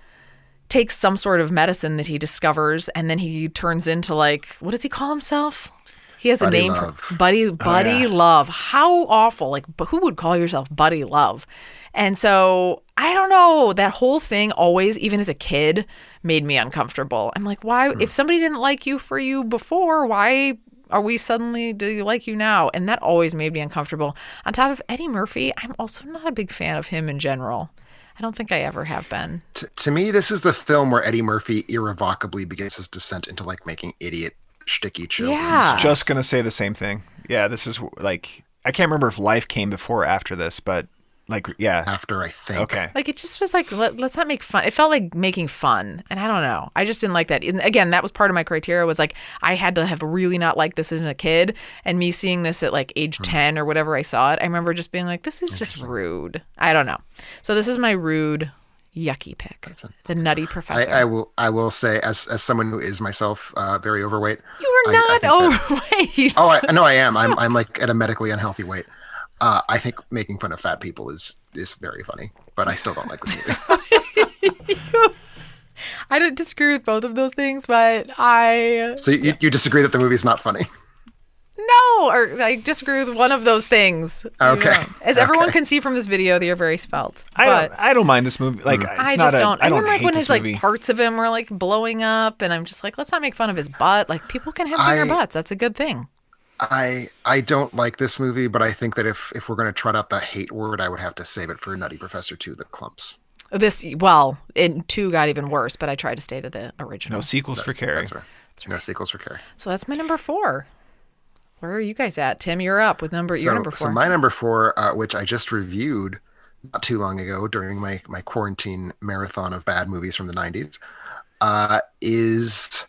takes some sort of medicine that he discovers and then he turns into like, what does he call himself? He has Buddy a name Love. for Buddy Love. How awful. Like, who would call yourself Buddy Love? And so I don't know, that whole thing always, even as a kid, made me uncomfortable. I'm like, why, if somebody didn't like you for you before, why are we suddenly, do you like you now? And that always made me uncomfortable. On top of Eddie Murphy, I'm also not a big fan of him in general. I don't think I ever have been. To me, this is the film where Eddie Murphy irrevocably begins his descent into like making idiot shticky children. Yeah. Just going to say the same thing. Yeah, this is like, I can't remember if Life came before or after this, but like, yeah. After, I think. Okay. Like, it just was like, let's not make fun. It felt like making fun. And I don't know. I just didn't like that. And again, that was part of my criteria was like, I had to have really not liked this as a kid. And me seeing this at like age 10 or whatever I saw it, I remember just being like, this is just rude. I don't know. So this is my rude, yucky pick. The Nutty Professor. I will say, as someone who is myself very overweight. You are not overweight. I am. I'm like at a medically unhealthy weight. I think making fun of fat people is very funny, but I still don't like this movie. I don't disagree with both of those things, but I... So you disagree that the movie is not funny? No, or I disagree with one of those things. Okay. As everyone can see from this video, they are very svelte. I don't mind this movie. Like, I it's just not don't. I I don't mean, like hate when this his like movie. parts of him were like blowing up, and I'm just like, let's not make fun of his butt. Like people can have bigger butts. That's a good thing. I don't like this movie, but I think that if we're going to trot out the hate word, I would have to save it for Nutty Professor 2 the Clumps. In 2 got even worse, but I tried to stay to the original. No sequels for Carrie. That's right. No sequels for Carrie. So that's my number 4. Where are you guys at? Tim, you're up with your number 4. So my number 4, which I just reviewed not too long ago during my quarantine marathon of bad movies from the 90s, is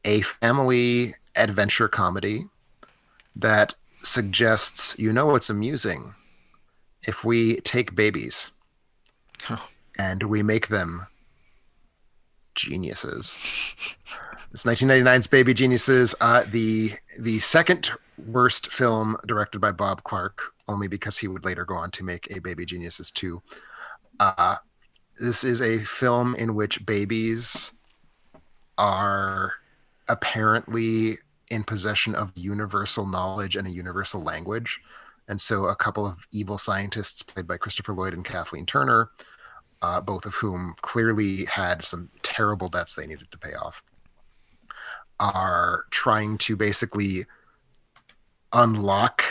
a family adventure comedy that suggests, it's amusing if we take babies and we make them geniuses. It's 1999's Baby Geniuses, the second worst film directed by Bob Clark, only because he would later go on to make a Baby Geniuses 2. This is a film in which babies are apparently in possession of universal knowledge and a universal language. And so a couple of evil scientists played by Christopher Lloyd and Kathleen Turner, both of whom clearly had some terrible debts they needed to pay off, are trying to basically unlock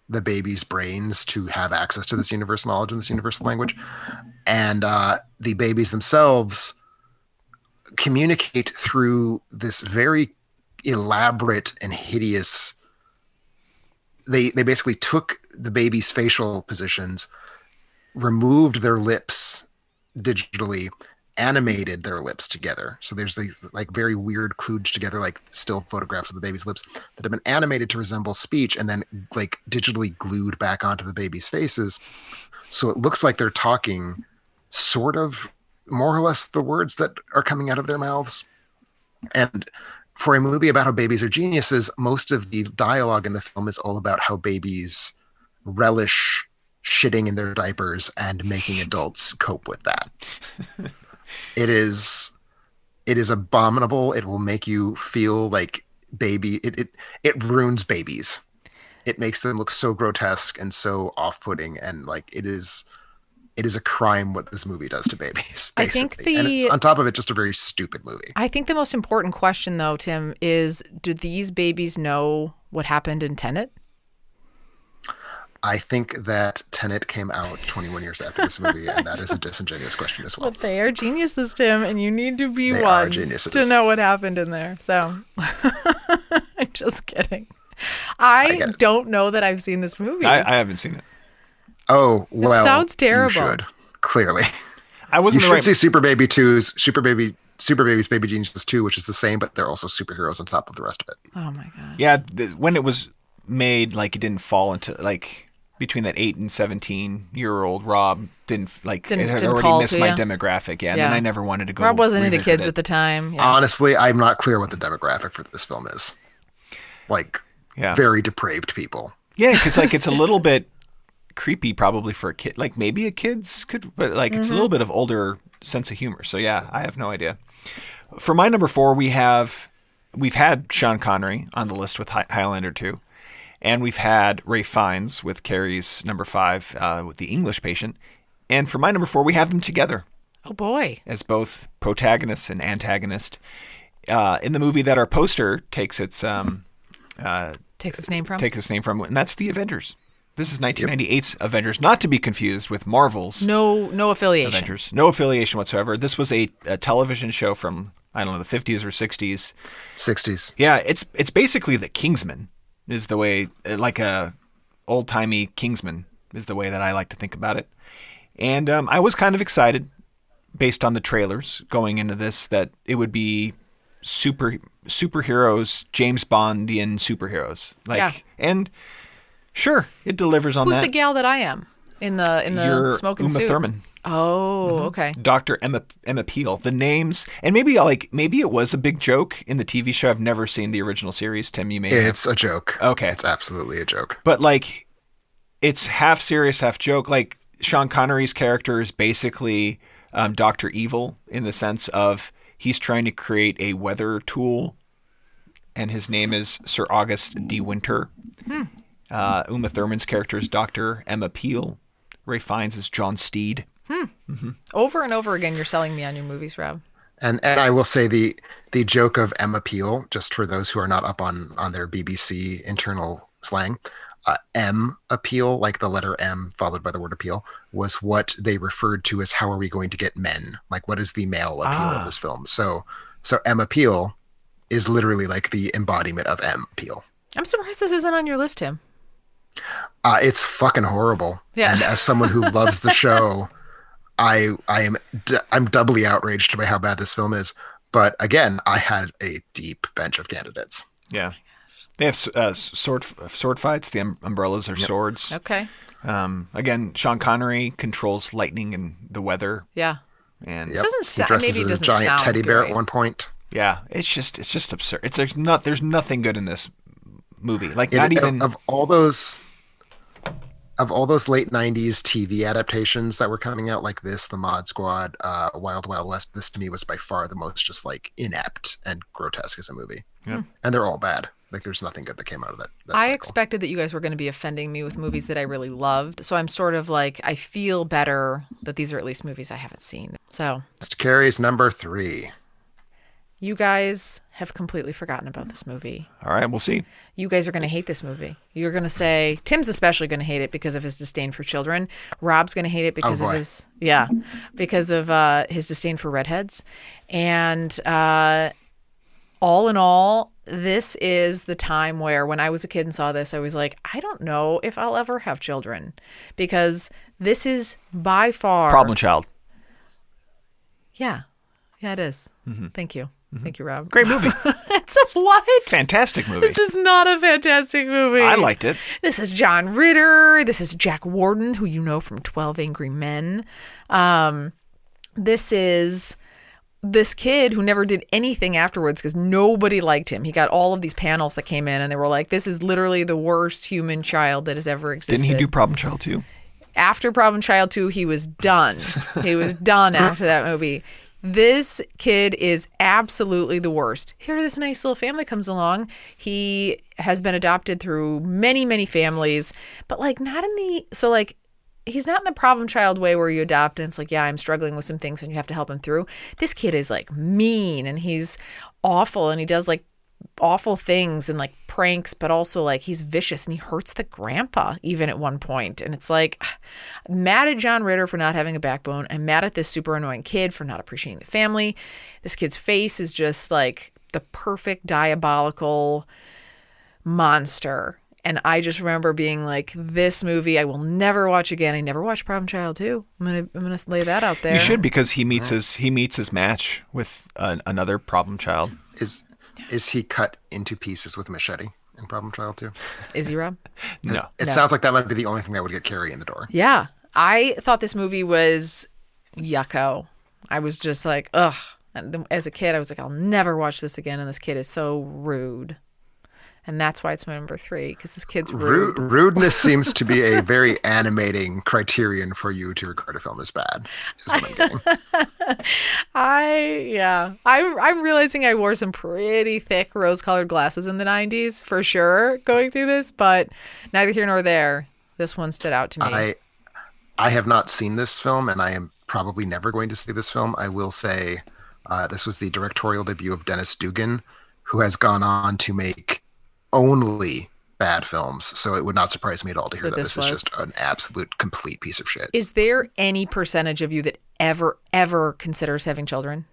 the baby's brains to have access to this universal knowledge and this universal language. And the babies themselves communicate through this very elaborate and hideous. They basically took the baby's facial positions, removed their lips digitally, animated their lips together. So there's these like very weird kludged together like still photographs of the baby's lips that have been animated to resemble speech and then like digitally glued back onto the baby's faces. So it looks like they're talking sort of more or less the words that are coming out of their mouths. And for a movie about how babies are geniuses, most of the dialogue in the film is all about how babies relish shitting in their diapers and making adults cope with that. It is abominable. It will make you feel like it ruins babies. It makes them look so grotesque and so off-putting, and like it is a crime what this movie does to babies, basically. I think and it's, on top of it, just a very stupid movie. I think the most important question, though, Tim, is do these babies know what happened in Tenet? I think that Tenet came out 21 years after this movie, and that is a disingenuous question as well. But they are geniuses, Tim, and you need to be one to know what happened in there. So, I'm just kidding. I don't know that I've seen this movie. I haven't seen it. Oh, well, it sounds terrible. You should, clearly. I wasn't. You should see Super Baby's Baby Geniuses 2, which is the same, but they're also superheroes on top of the rest of it. Oh my gosh. Yeah, when it was made, like it didn't fall into like between that 8 and 17-year-old Rob didn't it had already missed my demographic. Yeah, and then I never wanted to go. Rob wasn't into kids at the time. Yeah. Honestly, I'm not clear what the demographic for this film is. Like, very depraved people. Yeah, because like it's a little bit creepy probably for a kid. Like maybe a kid's could, but like it's a little bit of older sense of humor. So yeah, I have no idea. For my number 4, we've had Sean Connery on the list with Highlander 2. And we've had Ralph Fiennes with Carrie's number 5 with The English Patient. And for my number 4, we have them together. Oh, boy. As both protagonists and antagonist in the movie that our poster takes its name from. And that's The Avengers. This is 1998's Avengers, not to be confused with Marvel's no affiliation. Avengers. No affiliation whatsoever. This was a television show from, I don't know, the 50s or 60s. 60s. Yeah, it's basically the Kingsman. Is the way, like a old-timey Kingsman is the way that I like to think about it. And I was kind of excited based on the trailers going into this that it would be superheroes, James Bondian superheroes. And sure, it delivers on that. Who's the gal that I am in the smoking Uma suit? Thurman. Oh, okay. Dr. Emma Peel. The names, and maybe it was a big joke in the TV show. I've never seen the original series. Tim, you may have. It's a joke. Okay. It's absolutely a joke. But like, it's half serious, half joke. Like Sean Connery's character is basically Dr. Evil in the sense of he's trying to create a weather tool, and his name is Sir August De Winter. Uma Thurman's character is Dr. Emma Peel. Ralph Fiennes is John Steed. Mm-hmm. Over and over again, you're selling me on your movies, Rob. And I will say the joke of Emma Peel, just for those who are not up on their BBC internal slang, M appeal, like the letter M followed by the word appeal, was what they referred to as how are we going to get men? Like what is the male appeal of this film? So M appeal is literally like the embodiment of M appeal. I'm surprised this isn't on your list, Tim. It's fucking horrible. Yeah. And as someone who loves the show, I'm doubly outraged by how bad this film is. But again, I had a deep bench of candidates. Yeah, they have sword fights. The umbrellas are swords. Okay. Again, Sean Connery controls lightning and the weather. Yeah. And it doesn't sound. Maybe it doesn't sound. Giant teddy bear great. At one point. Yeah, it's just absurd. There's nothing good in this movie. Like not even of all those. of all those late 90s TV adaptations that were coming out like this, The Mod Squad, Wild Wild West, this to me was by far the most just like inept and grotesque as a movie. Yeah. And they're all bad. Like there's nothing good that came out of that I cycle. expected that you guys were going to be offending me with movies that I really loved. So I'm sort of like, I feel better that these are at least movies I haven't seen. So Mr. Carrie's number 3. you guys have completely forgotten about this movie. All right, we'll see. You guys are going to hate this movie. You're going to say, Tim's especially going to hate it because of his disdain for children. Rob's going to hate it because of his, because of his disdain for redheads. And all in all, this is the time where when I was a kid and saw this, I was like, I don't know if I'll ever have children, because this is by far Problem Child. Yeah, it is. Thank you. Thank you, Rob. Great movie. It's a what? Fantastic movie. This is not a fantastic movie. I liked it. This is John Ritter. This is Jack Warden, who you know from 12 Angry Men. This is this kid who never did anything afterwards because nobody liked him. He got all of these panels that came in and they were like, this is literally the worst human child that has ever existed. Didn't he do Problem Child 2? After Problem Child 2, he was done. He was done after that movie. This kid is absolutely the worst. Here, this nice little family comes along. He has been adopted through many, many families, but like not in the, so like, he's not in the problem child way where you adopt and it's like, yeah, I'm struggling with some things and you have to help him through. This kid is like mean and he's awful and he does like awful things and like pranks, but also like he's vicious and he hurts the grandpa even at one point. And it's like, I'm mad at John Ritter for not having a backbone. I'm mad at this super annoying kid for not appreciating the family. This kid's face is just like the perfect diabolical monster. And I just remember being like, this movie I will never watch again. I never watched Problem Child 2. I'm gonna lay that out there. You should, because he meets his match with another problem child. Is he cut into pieces with a machete in Problem Child 2? Is he, Rob? No. It sounds like that might be the only thing that would get Carrie in the door. Yeah. I thought this movie was yucko. I was just like, ugh. And as a kid, I was like, I'll never watch this again. And this kid is so rude. And that's why it's my number 3, because this kid's rude. Rudeness seems to be a very animating criterion for you to regard a film as bad, is what I'm getting. I'm realizing I wore some pretty thick rose-colored glasses in the 90s, for sure, going through this, but neither here nor there. This one stood out to me. I have not seen this film, and I am probably never going to see this film. I will say this was the directorial debut of Dennis Dugan, who has gone on to make only bad films, so it would not surprise me at all to hear that this is just an absolute complete piece of shit. Is there any percentage of you that ever considers having children?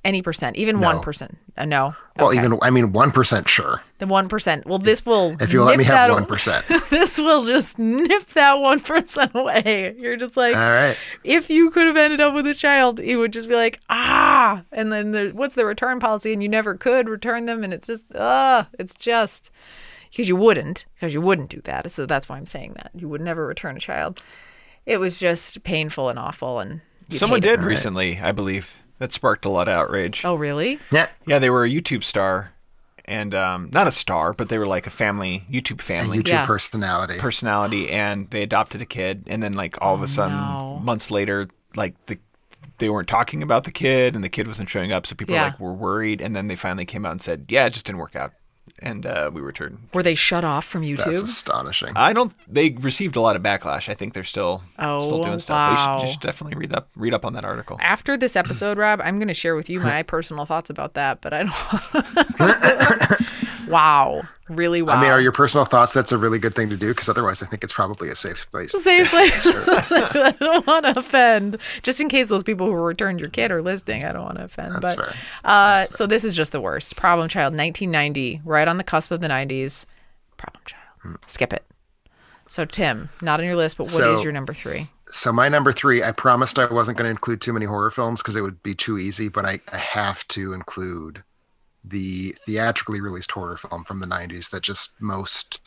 Any percent, even 1%? No. Well, Okay. 1%, sure. The 1%. Well, this will. If you'll let me have 1%. This will just nip that 1% away. You're just like, all right. If you could have ended up with a child, you would just be like, and then what's the return policy? And you never could return them, and it's just because you wouldn't do that. So that's why I'm saying that you would never return a child. It was just painful and awful, and someone did recently, I believe. That sparked a lot of outrage. Oh, really? Yeah. Yeah, they were a YouTube star, and not a star, but they were like a YouTube family. A YouTube personality, and they adopted a kid, and then like all of a sudden, months later, like they weren't talking about the kid, and the kid wasn't showing up, so people were worried, and then they finally came out and said, yeah, it just didn't work out. And we returned. Were they shut off from YouTube? That's astonishing. They received a lot of backlash. I think they're still doing stuff. Wow. You should definitely read up on that article. After this episode, Rob, I'm going to share with you my personal thoughts about that, but I don't. Wow. Really wow. I mean, are your personal thoughts that's a really good thing to do? Because otherwise, I think it's probably a safe place. Safe place. I don't want to offend. Just in case those people who returned your kid are listening, I don't want to offend. That's but fair. So this is just the worst. Problem Child, 1990, right on the cusp of the 90s. Problem Child. Skip it. So Tim, not on your list, but what is your number 3? So my number 3, I promised I wasn't going to include too many horror films because it would be too easy, but I have to include the theatrically released horror film from the 90s that just most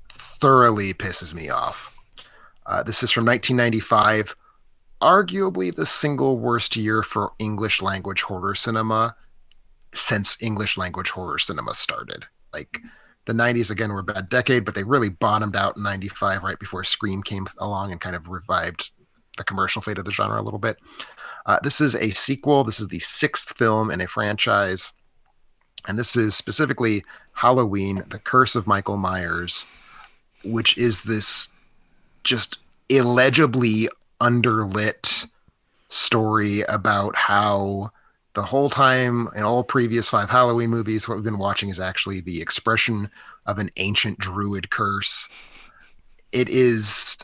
thoroughly pisses me off. This is from 1995, arguably the single worst year for English language horror cinema since English language horror cinema started. Like, The 90s, again, were a bad decade, but they really bottomed out in 95, right before Scream came along and kind of revived the commercial fate of the genre a little bit. This is a sequel. This is the 6th film in a franchise. And this is specifically Halloween, The Curse of Michael Myers, which is this just illegibly underlit story about how the whole time in all previous 5 Halloween movies, what we've been watching is actually the expression of an ancient druid curse. It is,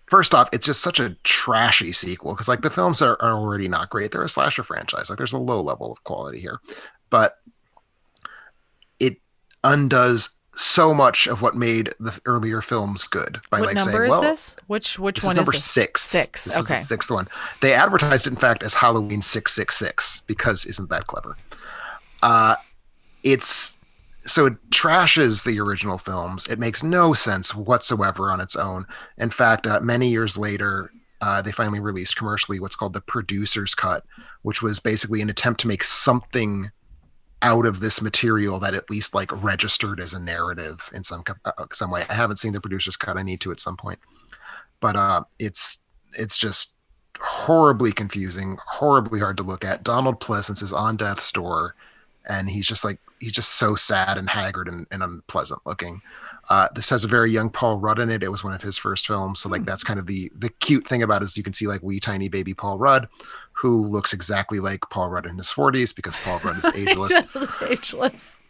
first off, it's just such a trashy sequel because like the films are already not great. They're a slasher franchise. Like there's a low level of quality here, but it undoes so much of what made the earlier films good by What like number saying, is well, this? Which this one is number this? 6. 6. This Okay. is the 6th one. They advertised it, in fact, as Halloween 666 because isn't that clever? It trashes the original films. It makes no sense whatsoever on its own. In fact, many years later, they finally released commercially what's called the producer's cut, which was basically an attempt to make something out of this material that at least like registered as a narrative in some way. I haven't seen the producer's cut. I need to at some point, but it's just horribly confusing, horribly hard to look at. Donald Pleasance is on death's door, and he's just so sad and haggard and unpleasant looking. This has a very young Paul Rudd in it. It was one of his first films, so like that's kind of the cute thing about it is you can see like wee tiny baby Paul Rudd, who looks exactly like Paul Rudd in his 40s because Paul Rudd is ageless. Ageless.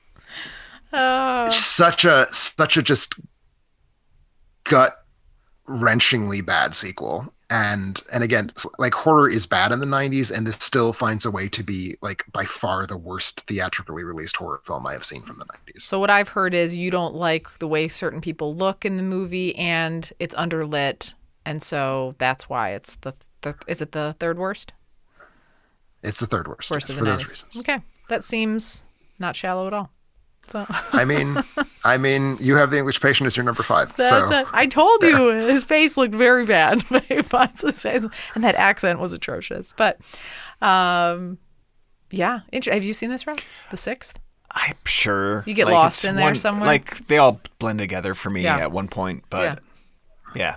Oh. Such a just gut wrenchingly bad sequel. And again, like horror is bad in the 90s, and this still finds a way to be like by far the worst theatrically released horror film I have seen from the 90s. So what I've heard is you don't like the way certain people look in the movie, and it's underlit, and so that's why it's is it the third worst? It's the third worst. Worst of the for those 90s. reasons. Okay, that seems not shallow at all. So I mean, you have the English Patient as your number 5. I told you his face looked very bad. His face, and that accent was atrocious. But yeah, have you seen this, Rob? The 6th? I'm sure. You get like, lost it's in there somewhere? Like they all blend together for me Yeah. at one point, but yeah.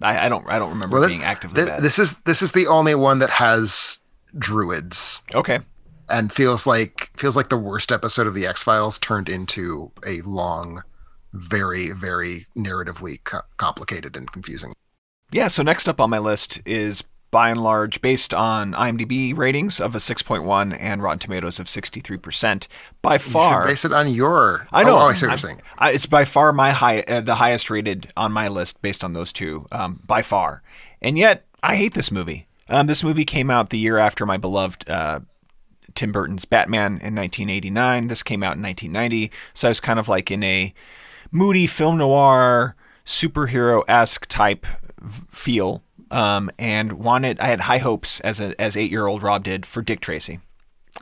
I don't remember being actively bad. This is the only one that has druids. Okay. And feels like the worst episode of the X-Files turned into a long, very, very narratively complicated and confusing. Yeah, so next up on my list is by and large based on IMDb ratings of a 6.1 and Rotten Tomatoes of 63%. By far, you should base it on your. I know. I see what you're saying. It's by far the highest rated on my list based on those two, by far. And yet, I hate this movie. This movie came out the year after my beloved Tim Burton's Batman in 1989. This came out in 1990. So I was kind of like in a moody film noir, superhero-esque type feel. And I had high hopes as 8-year-old Rob did for Dick Tracy.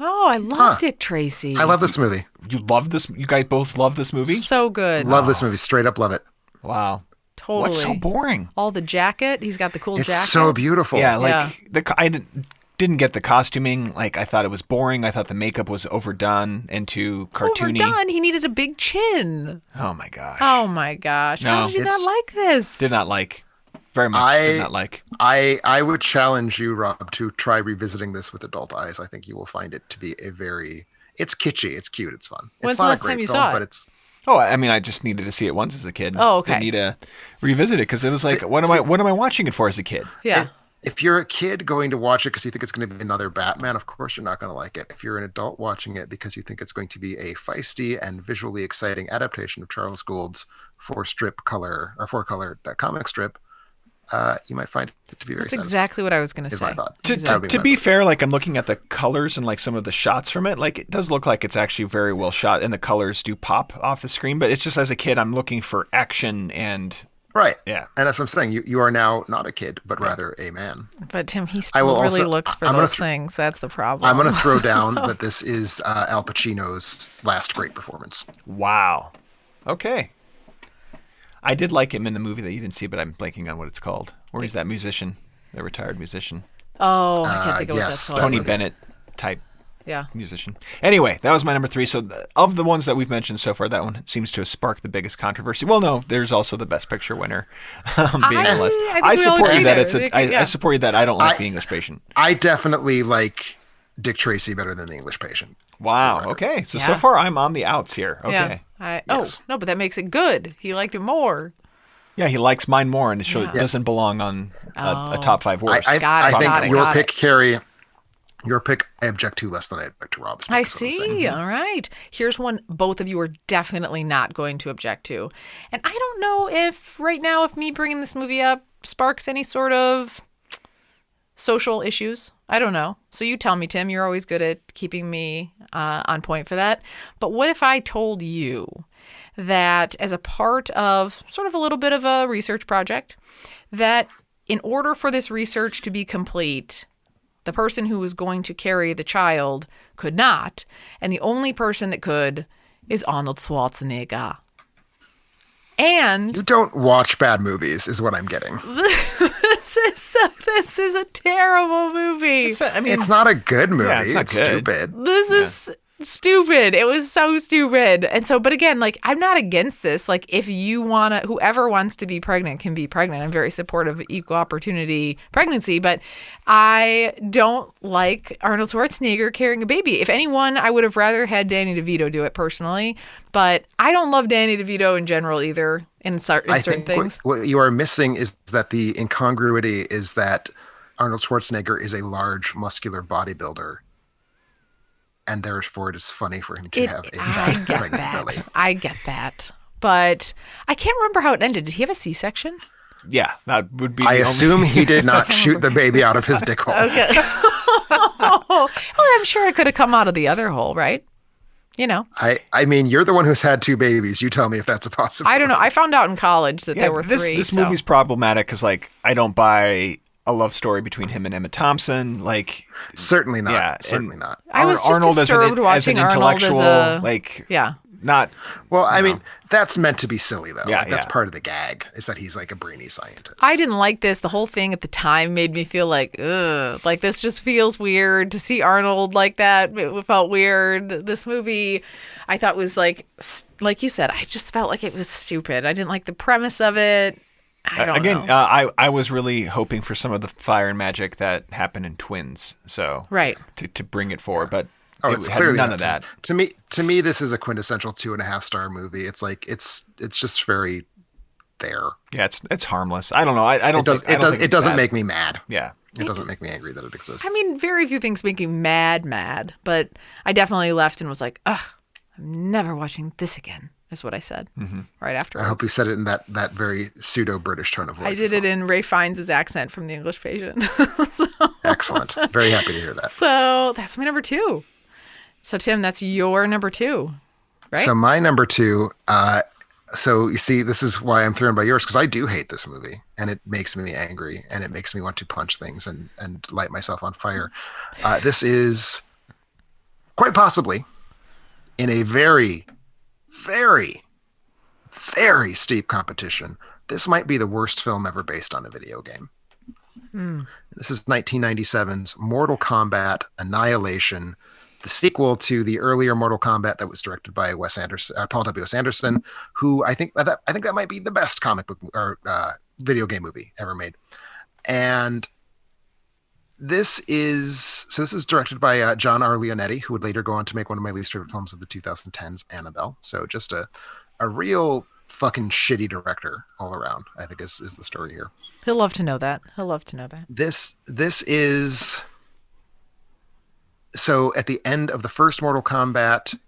Oh, I love Dick Tracy. I love this movie. You love this? You guys both love this movie? So good. Love this movie. Straight up love it. Wow. Totally. What's so boring? All the jacket. He's got the cool It's jacket. so beautiful. Yeah, like I didn't get the costuming. Like I thought it was boring. I thought the makeup was overdone and too cartoony. Overdone. He needed a big chin. Oh my gosh. Oh my gosh. No, How did you not like this? Did not like. Very much did not like. I would challenge you, Rob, to try revisiting this with adult eyes. I think you will find it to be it's kitschy, it's cute, it's fun. When's it's the not last a great time you film, saw it? But it's Oh, I mean, I just needed to see it once as a kid. Oh, okay. Didn't need to revisit it because it was like, what am I watching it for as a kid? Yeah. If you're a kid going to watch it because you think it's going to be another Batman, of course you're not going to like it. If you're an adult watching it because you think it's going to be a feisty and visually exciting adaptation of Charles Gould's four-color comic strip, you might find it to be very That's exactly what I was going to is say. my thought. To be fair, like I'm looking at the colors and like some of the shots from it, like it does look like it's actually very well shot and the colors do pop off the screen. But it's just as a kid, I'm looking for action and Right. Yeah. And that's what I'm saying. You are now not a kid, but rather a man. But Tim, he still really looks for those things. That's the problem. I'm going to throw down that this is Al Pacino's last great performance. Wow. Okay. I did like him in the movie that you didn't see, but I'm blanking on what it's called. Where he's that musician, that retired musician. Oh, I can't think of what that's called. Tony Bennett type. Yeah. musician. Anyway, that was my number 3. So of the ones that we've mentioned so far, that one seems to have sparked the biggest controversy. Well, no, there's also the Best Picture winner being on the list. I think we all support agree you that there. I support you that I don't like The English Patient. I definitely like Dick Tracy better than The English Patient. Wow. Okay. So far I'm on the outs here. Okay. Yeah. Yes. Oh, no, but that makes it good. He liked it more. Yeah, he likes mine more, and it doesn't belong on a top 5 worst. I think your pick, Carrie, your pick, I object to less than I object to Rob's pick. I see. All right. Here's one both of you are definitely not going to object to. And I don't know if right now, if me bringing this movie up sparks any sort of social issues. I don't know. So you tell me, Tim. You're always good at keeping me on point for that. But what if I told you that as a part of sort of a little bit of a research project, that in order for this research to be complete, the person who was going to carry the child could not, and the only person that could is Arnold Schwarzenegger. And you don't watch bad movies, is what I'm getting. This is a terrible movie. It's not a good movie. Yeah, it's not good. Stupid. This is stupid. It was so stupid. And so, but again, like, I'm not against this. Like, if you want to, whoever wants to be pregnant can be pregnant. I'm very supportive of equal opportunity pregnancy, but I don't like Arnold Schwarzenegger carrying a baby. If anyone, I would have rather had Danny DeVito do it personally, but I don't love Danny DeVito in general either in certain things. What you are missing is that the incongruity is that Arnold Schwarzenegger is a large, muscular bodybuilder. And therefore, it is funny for him to have a pregnant belly. I get that. But I can't remember how it ended. Did he have a C-section? Yeah, that would be. I assume he did not shoot the baby out of his dick hole. Okay. Well, I'm sure it could have come out of the other hole, right? You know. I mean, you're the one who's had 2 babies. You tell me if that's a possibility. I don't know. I found out in college that there were 3. This movie's problematic because, like, I don't buy a love story between him and Emma Thompson. Like, certainly not. Yeah, certainly not. I was just Arnold disturbed watching as an Arnold intellectual, as a like, yeah. Not. Well, I mean, that's meant to be silly, though. Yeah, like, that's yeah. part of the gag, is that he's like a brainy scientist. I didn't like this. The whole thing at the time made me feel like, ugh, like this just feels weird to see Arnold like that. It felt weird. This movie, I thought was like you said, I just felt like it was stupid. I didn't like the premise of it. I don't know. I was really hoping for some of the fire and magic that happened in Twins. So right. to bring it forward, but it's had clearly none of that. To me, this is a quintessential 2.5-star movie. It's like it's just very there. Yeah, it's harmless. I don't know. I don't. It doesn't make me mad. Yeah. It doesn't make me angry that it exists. I mean, very few things make me mad, but I definitely left and was like, ugh, I'm never watching this again. Is what I said right afterwards. I hope you said it in that very pseudo-British tone of voice. I did it in Ray Fiennes' accent from The English Patient. Excellent. Very happy to hear that. So that's my number 2. So Tim, that's your number 2, right? So my number 2, so you see, this is why I'm thrown by yours, because I do hate this movie, and it makes me angry, and it makes me want to punch things and light myself on fire. This is quite possibly in a very, very, very steep competition. This might be the worst film ever based on a video game. This is 1997's Mortal Kombat: Annihilation, the sequel to the earlier Mortal Kombat that was directed by Paul W. S. Anderson, who I think that might be the best comic book or video game movie ever made. And this is directed by John R. Leonetti, who would later go on to make one of my least favorite films of the 2010s, Annabelle. So just a real fucking shitty director all around, I think is the story here. He'll love to know that. This is... So at the end of the first Mortal Kombat,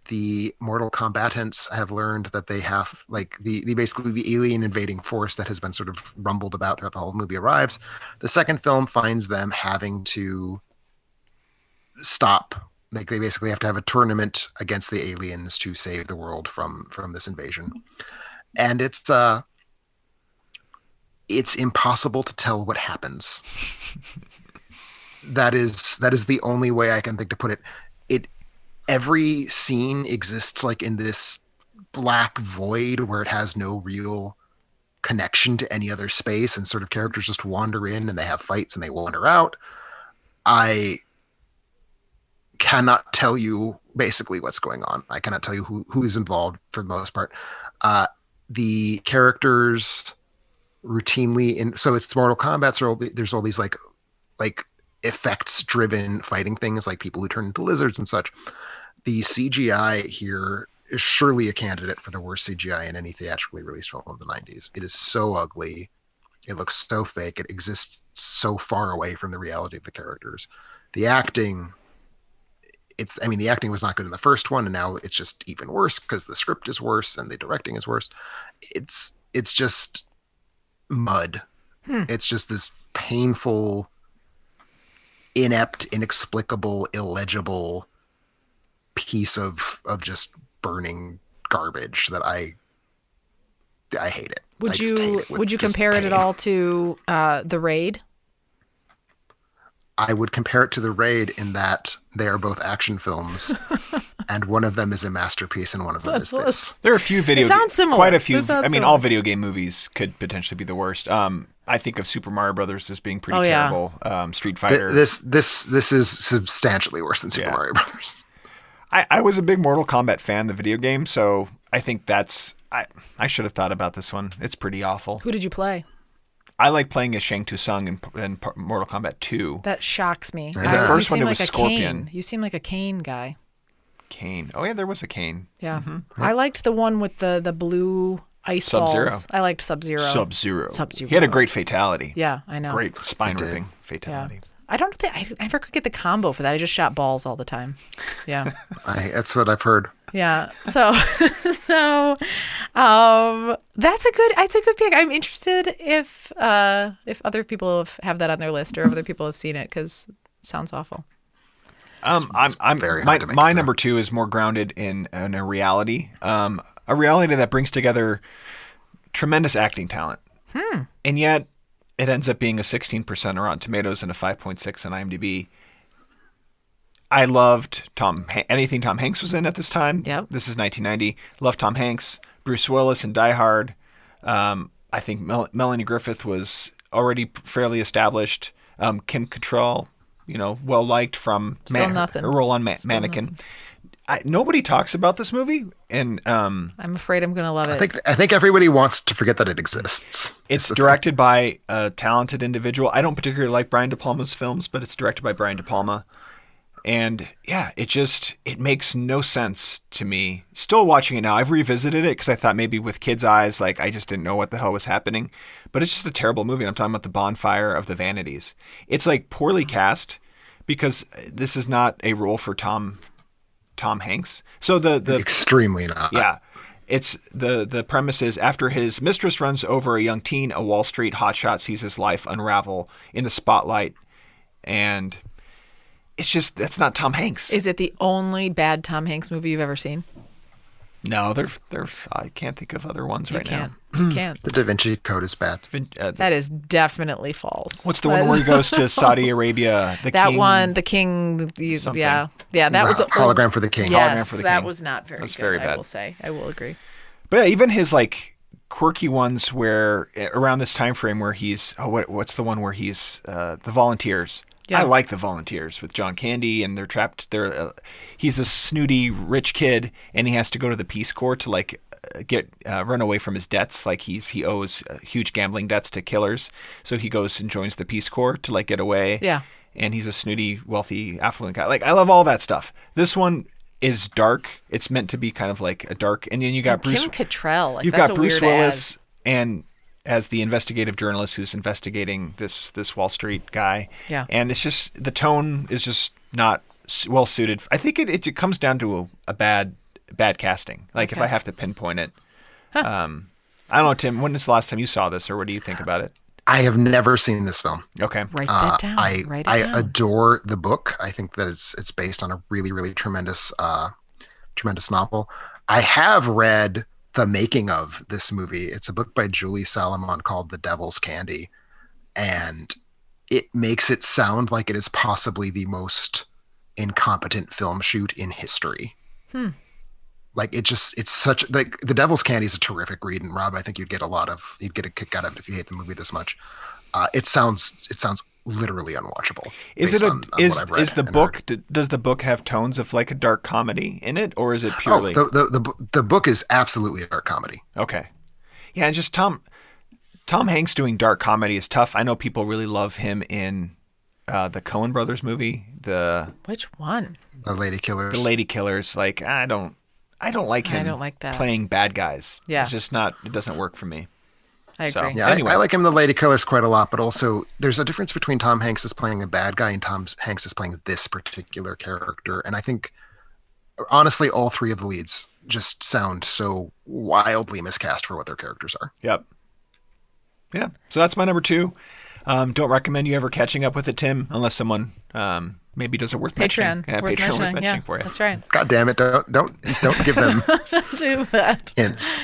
the Mortal Combatants have learned that they have, like, basically the alien invading force that has been sort of rumbled about throughout the whole movie arrives. The second film finds them having to stop. Like, they basically have to have a tournament against the aliens to save the world from this invasion. And it's impossible to tell what happens. That is the only way I can think to put it. Every scene exists like in this black void where it has no real connection to any other space, and sort of characters just wander in and they have fights and they wander out. I cannot tell you basically what's going on. I cannot tell you who is involved for the most part. The characters routinely so it's Mortal Kombat, so there's all these like effects driven fighting things, like people who turn into lizards and such. The CGI here is surely a candidate for the worst CGI in any theatrically released film of the 90s. It is so ugly. It looks so fake. It exists so far away from the reality of the characters. The acting, the acting was not good in the first one, and now it's just even worse because the script is worse and the directing is worse. It's just mud. It's just this painful, inept, inexplicable, illegible piece of just burning garbage that I hate it. Would you compare it at all to The Raid? I would compare it to The Raid in that they are both action films, and one of them is a masterpiece and one of them is this. There are a few It sounds similar. quite a few. It sounds All video game movies could potentially be the worst. I think of Super Mario Brothers as being pretty terrible. Street Fighter. This is substantially worse than Super Mario Brothers. I was a big Mortal Kombat fan, the video game, so I think I should have thought about this one. It's pretty awful. Who did you play? I like playing as Shang Tsung in Mortal Kombat 2. That shocks me. And the first one, it was Scorpion. Kane. You seem like a Kane guy. Kane. Oh, yeah, there was a Kane. Yeah. Mm-hmm. I liked the one with the blue ice Sub-Zero. balls. I liked Sub-Zero. Sub-Zero. He had a great fatality. Yeah, I know. Great spine-ripping fatality. Yeah. I never could get the combo for that. I just shot balls all the time. Yeah. That's what I've heard. Yeah. So that's a good pick. I'm interested if other people have that on their list or if other people have seen it, because it sounds awful. I'm very hard to make my number 2 is more grounded in a reality. A reality that brings together tremendous acting talent. And yet it ends up being a 16% on Rotten Tomatoes and a 5.6 on IMDb. I loved anything Tom Hanks was in at this time. Yep. This is 1990. Loved Tom Hanks. Bruce Willis in Die Hard. I think Melanie Griffith was already fairly established. Kim Cattrall, well liked from her role on Mannequin. Nobody talks about this movie, and I'm afraid I'm going to love it. I think everybody wants to forget that it exists. It's directed by a talented individual. I don't particularly like Brian De Palma's films, but it's directed by Brian De Palma. And yeah, it makes no sense to me. Still watching it now. I've revisited it because I thought maybe with kids' eyes, like I just didn't know what the hell was happening. But it's just a terrible movie. And I'm talking about the Bonfire of the Vanities. It's like poorly cast because this is not a role for Tom Hanks. So the extremely not. Yeah. It's the premise is after his mistress runs over a young teen, a Wall Street hotshot sees his life unravel in the spotlight, and it's just that's not Tom Hanks. Is it the only bad Tom Hanks movie you've ever seen? No, I can't think of other ones right now. You can't. The Da Vinci Code is bad. That is definitely false. What's the one where he goes to Saudi Arabia? The king, yeah. That was the Hologram for the King. Yes, Hologram for the that King. was not very That's good. very bad. I will say. I will agree. But yeah, even his like quirky ones where around this time frame where he's what's the one where he's the Volunteers. Yeah. I like the Volunteers with John Candy, and they're trapped. He's a snooty rich kid, and he has to go to the Peace Corps to like run away from his debts. Like he owes huge gambling debts to killers, so he goes and joins the Peace Corps to like get away. Yeah, and he's a snooty, wealthy, affluent guy. Like I love all that stuff. This one is dark. It's meant to be kind of like a dark, and then you got Bruce Kim Cattrall. Like, you've that's got a Bruce weird Willis and as the investigative journalist who's investigating this Wall Street guy. Yeah. And it's just, the tone is just not well suited. I think it comes down to a bad casting. Like if I have to pinpoint it. I don't know, Tim, when is the last time you saw this, or what do you think about it? I have never seen this film. Okay. Write that down. I adore the book. I think that it's based on a really, really tremendous novel. I have read the making of this movie. It's a book by Julie Salomon called The Devil's Candy, and it makes it sound like it is possibly the most incompetent film shoot in history. Like it's such, like, The Devil's Candy is a terrific read, and Rob, I think you'd get a kick out of it if you hate the movie this much. It sounds literally unwatchable. Is based it on what I've read is the and book heard. does the book have tones of like a dark comedy in it, or is it Oh, purely the book is absolutely a dark comedy. okay? Yeah, and just Tom Hanks doing dark comedy is tough. I know people really love him in the Coen Brothers movie, Which one? The Lady Killers. The Lady Killers. Like I don't like him. I don't like that. Playing bad guys. Yeah. It's just not. It doesn't work for me. I So, agree. Yeah, Anyway. I like him in The Lady Killers quite a lot, but also there's a difference between Tom Hanks is playing a bad guy and Tom Hanks is playing this particular character. And I think, honestly, all three of the leads just sound so wildly miscast for what their characters are. Yep. Yeah. So that's my number 2. Don't recommend you ever catching up with it, Tim, unless someone maybe does it worth mentioning. Patreon. Yeah, Worth Patreon worth mentioning. Yeah, mentioning for you. that's right. God damn it! Don't give them Do that. hints.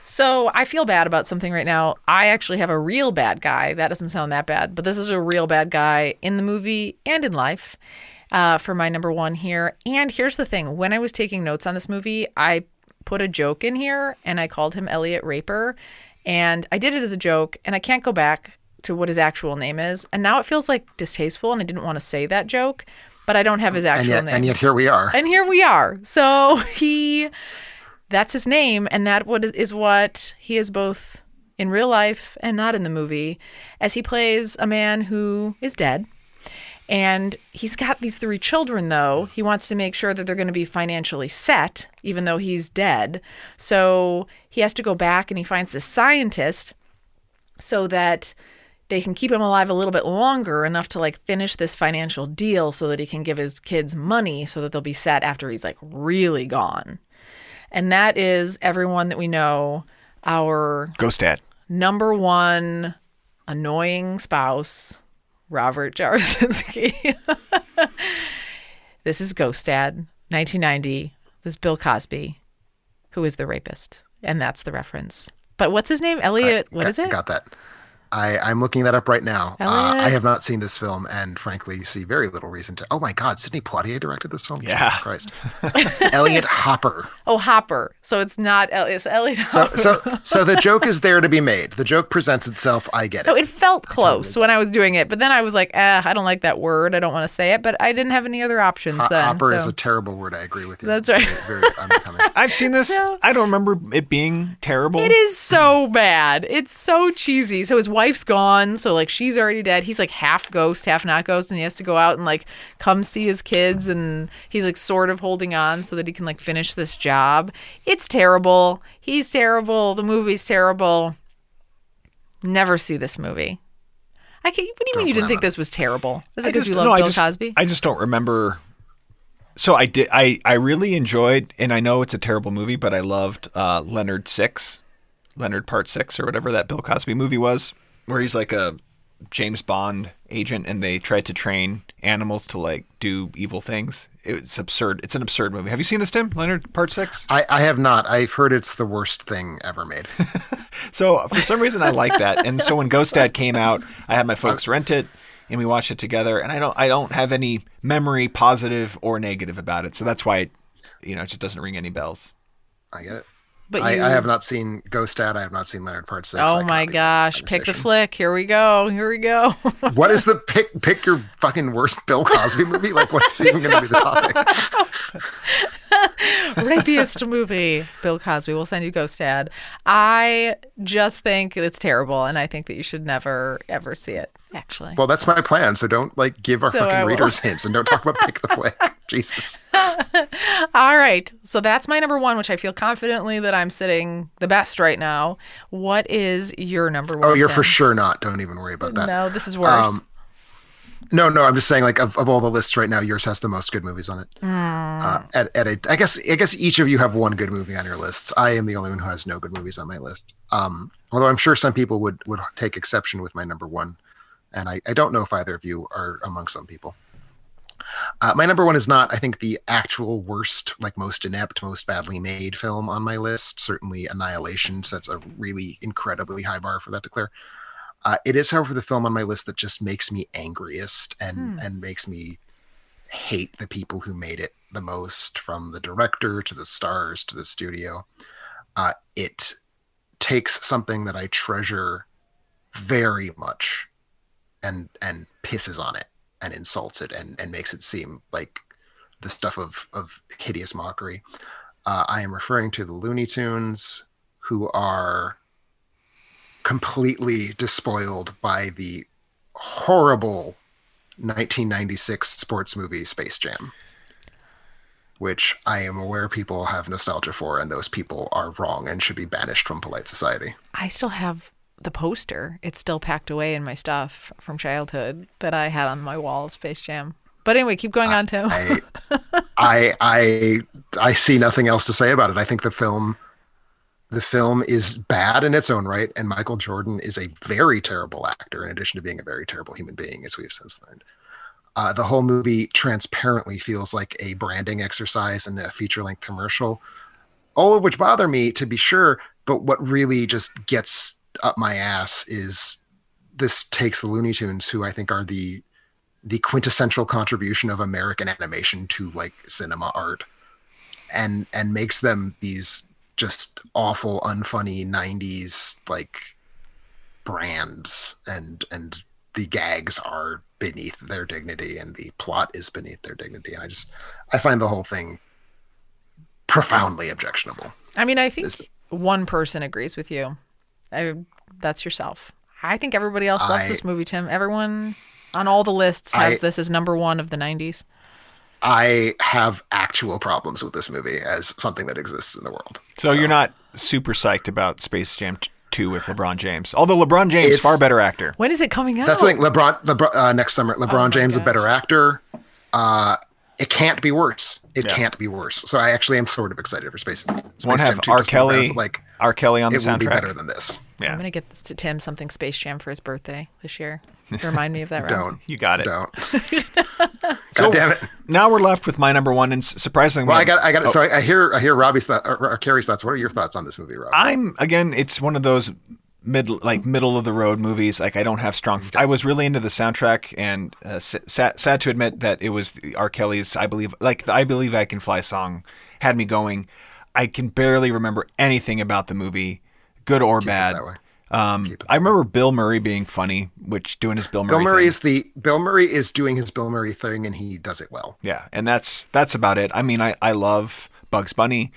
So I feel bad about something right now. I actually have a real bad guy. That doesn't sound that bad, but this is a real bad guy in the movie and in life for my number 1 here. And here's the thing. When I was taking notes on this movie, I put a joke in here and I called him Elliot Raper. And I did it as a joke and I can't go back to what his actual name is. And now it feels like distasteful and I didn't want to say that joke, but I don't have his actual name. And yet here we are. And here we are. So that's his name, and that is what he is both in real life and not in the movie, as he plays a man who is dead. And he's got these 3 children, though. He wants to make sure that they're going to be financially set, even though he's dead. So he has to go back and he finds this scientist so that they can keep him alive a little bit longer, enough to like finish this financial deal so that he can give his kids money so that they'll be set after he's like really gone. And that is everyone that we know, our Ghost Dad. number 1 annoying spouse, Robert Jarosinski. This is Ghost Dad, 1990. This is Bill Cosby, who is the rapist. And that's the reference. But what's his name? Elliot, what is it? Got that. I'm looking that up right now. Elliot? I have not seen this film and frankly see very little reason to. Oh my God, Sidney Poitier directed this film? Yeah. Jesus Christ. Elliot Hopper. Oh, Hopper. So it's not Elliot. It's Elliot Hopper. So the joke is there to be made. The joke presents itself. I get it. No, it felt close when I was doing it, but then I was like, I don't like that word. I don't want to say it, but I didn't have any other options then. Hopper so. is a terrible word. I agree with you. That's right. Very, very unbecoming. I've seen this. No. I don't remember it being terrible. It is so bad. It's so cheesy. So his wife's gone. So like she's already dead. He's like half ghost, half not ghost, and he has to go out and like come see his kids, and he's like sort of holding on so that he can like finish this job. It's terrible. He's terrible. The movie's terrible. Never see this movie. What do you mean you didn't think this was terrible? Is it because you love Bill Cosby? I just don't remember. So I did. I really enjoyed, and I know it's a terrible movie, but I loved Leonard Part 6, or whatever that Bill Cosby movie was, where he's like a James Bond agent and they tried to train animals to like do evil things. It's absurd. It's an absurd movie. Have you seen this, Tim? Leonard Part 6? I have not. I've heard it's the worst thing ever made. So for some reason I like that. And so when Ghost Dad came out, I had my folks rent it and we watched it together, and I don't have any memory, positive or negative, about it. So that's why it just doesn't ring any bells. I get it. But I have not seen Ghost Dad. I have not seen Leonard Part 6. Oh my gosh. Pick the flick. Here we go. What is the pick your fucking worst Bill Cosby movie? Like, what's even going to be the topic? Rapiest movie, Bill Cosby. We'll send you Ghost Dad. I just think it's terrible, and I think that you should never, ever see it, actually. Well, that's my plan. So don't give our So I fucking will. readers hints, and don't talk about pick the flick. Jesus. All right. So that's my number 1, which I feel confidently that I'm sitting the best right now. What is your number 1? Oh, you're Tim? for sure not. Don't even worry about that. No, this is worse. No, I'm just saying, like, of all the lists right now, yours has the most good movies on it. I guess each of you have one good movie on your lists. I am the only one who has no good movies on my list. Although I'm sure some people would take exception with my number 1, and I don't know if either of you are among some people. My number 1 is not, I think, the actual worst, like most inept, most badly made film on my list. Certainly Annihilation sets a really incredibly high bar for that to clear. It is, however, the film on my list that just makes me angriest and makes me hate the people who made it the most, from the director to the stars to the studio. It takes something that I treasure very much and pisses on it and insults it and makes it seem like the stuff of hideous mockery. I am referring to the Looney Tunes, who are completely despoiled by the horrible 1996 sports movie Space Jam, which I am aware people have nostalgia for, and those people are wrong and should be banished from polite society. I still have the poster. It's still packed away in my stuff from childhood that I had on my wall of Space Jam. But anyway, keep going on, Tim. I see nothing else to say about it. I think the film is bad in its own right, and Michael Jordan is a very terrible actor, in addition to being a very terrible human being, as we have since learned. The whole movie transparently feels like a branding exercise and a feature-length commercial, all of which bother me, to be sure, but what really just gets up my ass is this takes the Looney Tunes, who I think are the quintessential contribution of American animation to like cinema art, and makes them these just awful, unfunny 90s like brands, and the gags are beneath their dignity and the plot is beneath their dignity. And I find the whole thing profoundly objectionable. I mean, I think one person agrees with you. That's yourself. I think everybody else loves this movie, Tim. Everyone on all the lists have this as number one of the 90s. I have actual problems with this movie as something that exists in the world. So you're not super psyched about Space Jam 2 with LeBron James, although LeBron James far better actor. When is it coming out? That's the thing. LeBron next summer. LeBron James a better actor. It can't be worse. It can't be worse. So I actually am sort of excited for Space Jam. Won't have R. Kelly on the soundtrack. It will be better than this. Yeah. I'm gonna get this to Tim something Space Jam for his birthday this year. Remind me of that. Don't. You got it. Don't. God damn it. Now we're left with my number one, and surprisingly, well, I got it. So I hear Robbie's thought, or Carrie's thoughts. What are your thoughts on this movie, Rob? It's one of those middle of the road movies. Like I don't have strong. I was really into the soundtrack, and sad to admit that it was R. Kelly's "I Believe," like the "I Believe I Can Fly" song, had me going. I can barely remember anything about the movie, good or bad. I remember Bill Murray being funny, doing his Bill Murray thing. Bill Murray is doing his Bill Murray thing, and he does it well. Yeah, and that's about it. I mean, I love Bugs Bunny.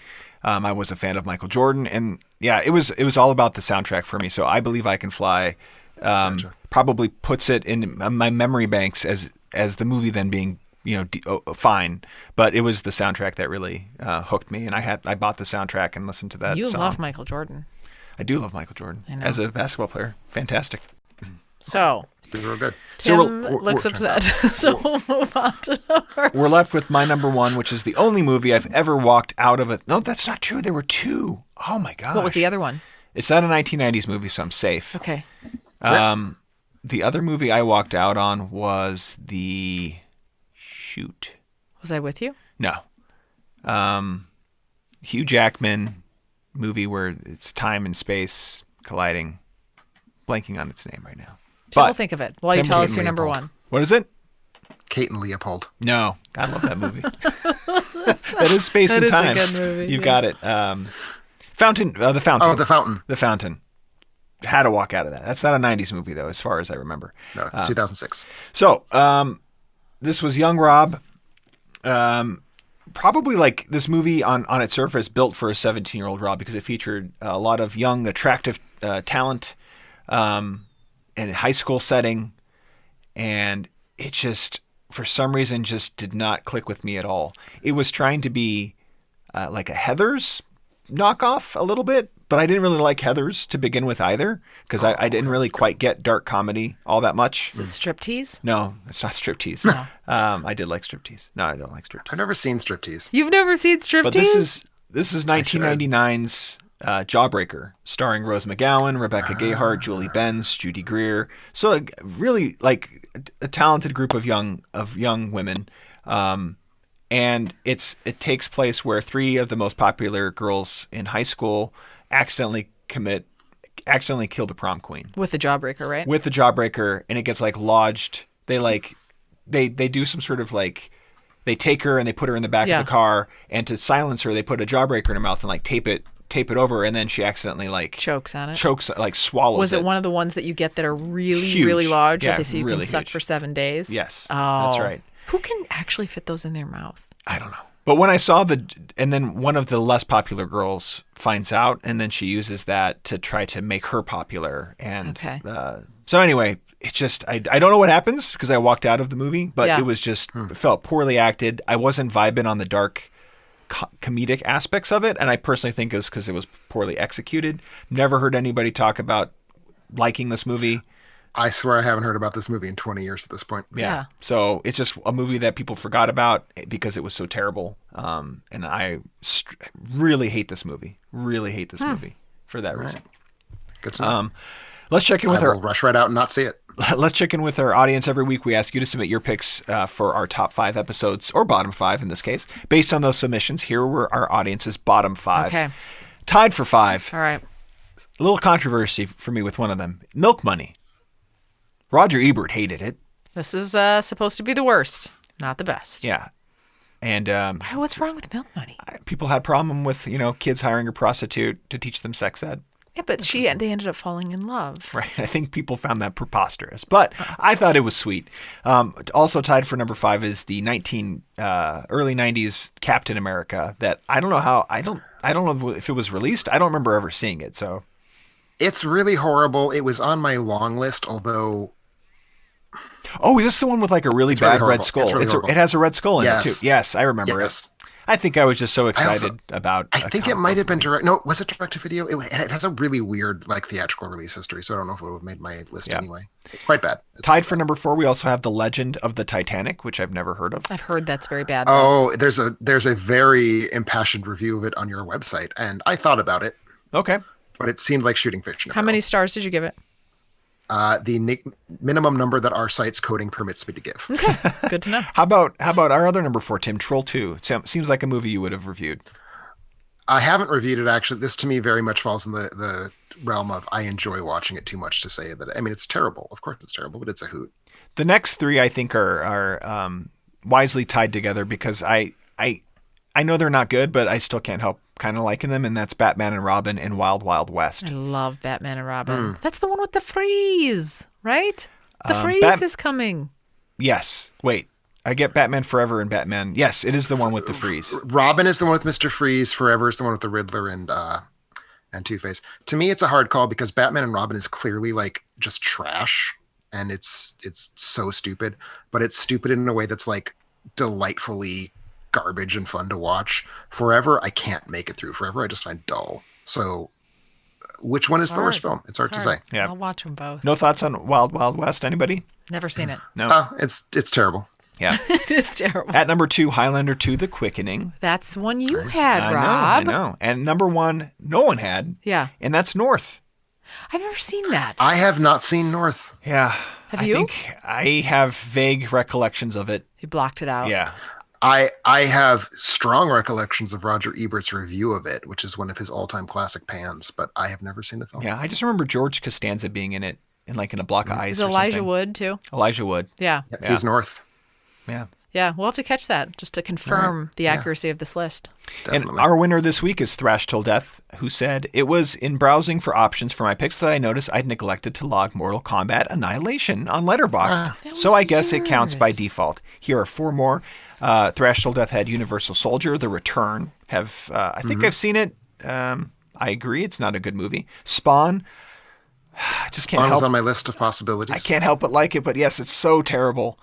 I was a fan of Michael Jordan, and yeah, it was all about the soundtrack for me. So I Believe I Can Fly probably puts it in my memory banks as the movie then being fine, but it was the soundtrack that really hooked me, and I bought the soundtrack and listened to that. You song. love Michael Jordan. I do love Michael Jordan as a basketball player. Fantastic. So He's real good. Tim looks upset. So we'll move on to number. We're left with my number one, which is the only movie I've ever walked out of it. No, that's not true. There were two. Oh my god. What was the other one? It's not a 1990s movie, so I'm safe. Okay. The other movie I walked out on was Shoot. Was I with you? No. Hugh Jackman movie where it's time and space colliding. Blanking on its name right now. Tim will think of it while you tell us your number one. What is it? Kate and Leopold. No, I love that movie. That is space and time. That is a good movie. You've got it. The Fountain. Oh, The Fountain. The Fountain. Had to walk out of that. That's not a 90s movie, though, as far as I remember. No, it's 2006. So, this was young Rob. Probably like this movie on its surface built for a 17-year-old Rob because it featured a lot of young, attractive talent in a high school setting. And it just, for some reason, just did not click with me at all. It was trying to be like a Heathers knockoff a little bit, but I didn't really like Heathers to begin with either because I didn't really quite get dark comedy all that much. Is it Striptease? No, it's not Striptease. No. I did like Striptease. No, I don't like Striptease. I've never seen Striptease. You've never seen Striptease? But this is 1999's Jawbreaker, starring Rose McGowan, Rebecca Gayheart, Julie Benz, Judy Greer. So really like a talented group of young women. And it takes place where three of the most popular girls in high school accidentally kill the prom queen. With the Jawbreaker, right? With the Jawbreaker, and it gets like lodged. They do some sort of like, they take her and they put her in the back of the car, and to silence her, they put a Jawbreaker in her mouth and like tape it tape it over, and then she accidentally like Chokes on it. swallows. Was it one of the ones that you get that are really, Huge. really large, Yeah, that so you really can suck huge. for 7 days? Yes, Oh, that's right. Who can actually fit those in their mouth? I don't know. But when I saw and then one of the less popular girls finds out, and then she uses that to try to make her popular. And Okay. So anyway, it's just, I don't know what happens because I walked out of the movie, but Yeah. it was just, it felt poorly acted. I wasn't vibing on the dark comedic aspects of it. And I personally think it was because it was poorly executed. Never heard anybody talk about liking this movie. I swear I haven't heard about this movie in 20 years at this point. Yeah. So it's just a movie that people forgot about because it was so terrible. And I really hate this movie. Really hate this movie for that reason. Good to know. Let's check in with I will rush right out and not see it. Let's check in with our audience every week. We ask you to submit your picks for our top 5 episodes, or bottom 5 in this case. Based on those submissions, here were our audience's bottom 5. Okay. Tied for 5. All right. A little controversy for me with one of them. Milk Money. Roger Ebert hated it. This is supposed to be the worst, not the best. Yeah. And What's wrong with Milk Money? people had problem with, kids hiring a prostitute to teach them sex ed. Yeah, but they ended up falling in love. Right. I think people found that preposterous, but I thought it was sweet. Also tied for number 5 is the early 90s Captain America that I don't know if it was released. I don't remember ever seeing it. So It's really horrible. It was on my long list, although... Oh, is this the one with like a really really bad red horrible. skull? It's really horrible. It has a red skull in Yes. it too. Yes, I remember Yes. it. I think I was just so excited about. I think it might have been direct. No, was it direct to video? It has a really weird theatrical release history, so I don't know if it would have made my list anyway. It's quite bad. Tied for number 4, we also have The Legend of the Titanic, which I've never heard of. I've heard that's very bad. Though. Oh, there's a very impassioned review of it on your website, and I thought about it, Okay. but it seemed like shooting fiction. How many stars did you give it? The minimum number that our site's coding permits me to give. Okay, good to know. How about our other number 4, Tim? Troll 2. Seems like a movie you would have reviewed. I haven't reviewed it, actually. This, to me, very much falls in the realm of I enjoy watching it too much to say that. I mean, it's terrible. Of course it's terrible, but it's a hoot. The next 3, I think, are wisely tied together because I know they're not good, but I still can't help kind of liking them, and that's Batman and Robin and Wild Wild West. I love Batman and Robin. That's the one with the freeze, right? The freeze is coming. Yes. Wait. I get Batman Forever and Batman. Yes, it is the one with the freeze. Robin is the one with Mr. Freeze. Forever is the one with the Riddler and Two-Face. To me, it's a hard call because Batman and Robin is clearly like just trash, and it's so stupid, but it's stupid in a way that's like delightfully garbage and fun to watch. Forever, I can't make it through. Forever, I just find dull. So, which one is the worst film? It's hard to say. Yeah. I'll watch them both. No thoughts on Wild Wild West? Anybody? Never seen it. No. It's terrible. Yeah. It is terrible. At number 2, Highlander 2 The Quickening. That's one you had, I Rob. know. And number 1, no one had. Yeah. And that's North. I've never seen that. I have not seen North. Yeah. Have you? I think I have vague recollections of it. You blocked it out. Yeah. I have strong recollections of Roger Ebert's review of it, which is one of his all-time classic pans, but I have never seen the film. Yeah. I just remember George Costanza being in it, in a block of ice Is or Elijah something. Wood too? Elijah Wood. Yeah. Yep, he's North. Yeah. Yeah, we'll have to catch that just to confirm the accuracy of this list. Definitely. And our winner this week is Thrash Till Death, who said, "It was in browsing for options for my picks that I noticed I'd neglected to log Mortal Kombat Annihilation on Letterboxd. So I guess it counts by yours. default. Here are 4 more. Thrash Till Death had Universal Soldier, The Return. I think I've seen it. I agree. It's not a good movie. Spawn. Just can't Spawn was help. on my list of possibilities. I can't help but like it, but yes, it's so terrible.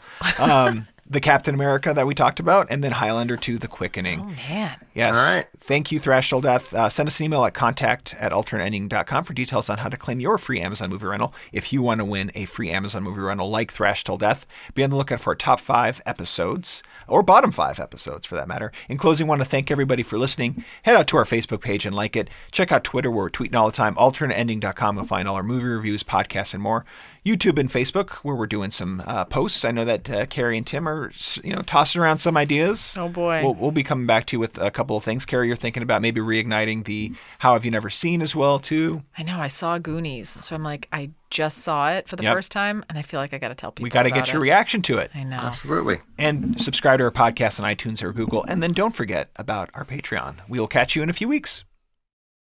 The Captain America that we talked about, and then Highlander 2 The Quickening. Oh, man. Yes. All right. Thank you, Thrash Till Death. Send us an email at contact@alternateending.com for details on how to claim your free Amazon movie rental. If you want to win a free Amazon movie rental like Thrash Till Death, be on the lookout for our top 5 episodes, or bottom 5 episodes for that matter. In closing, I want to thank everybody for listening. Head out to our Facebook page and like it. Check out Twitter, where we're tweeting all the time. Alternateending.com. You'll find all our movie reviews, podcasts, and more. YouTube and Facebook, where we're doing some posts. I know that Carrie and Tim are, tossing around some ideas. Oh, boy. We'll be coming back to you with a couple of things. Carrie, you're thinking about maybe reigniting the How Have You Never Seen as well, too. I know. I saw Goonies. So I'm like, I just saw it for the first time, and I feel like I got to tell people We got to about get your it. reaction to it. I know. Absolutely. And subscribe to our podcast on iTunes or Google. And then don't forget about our Patreon. We will catch you in a few weeks.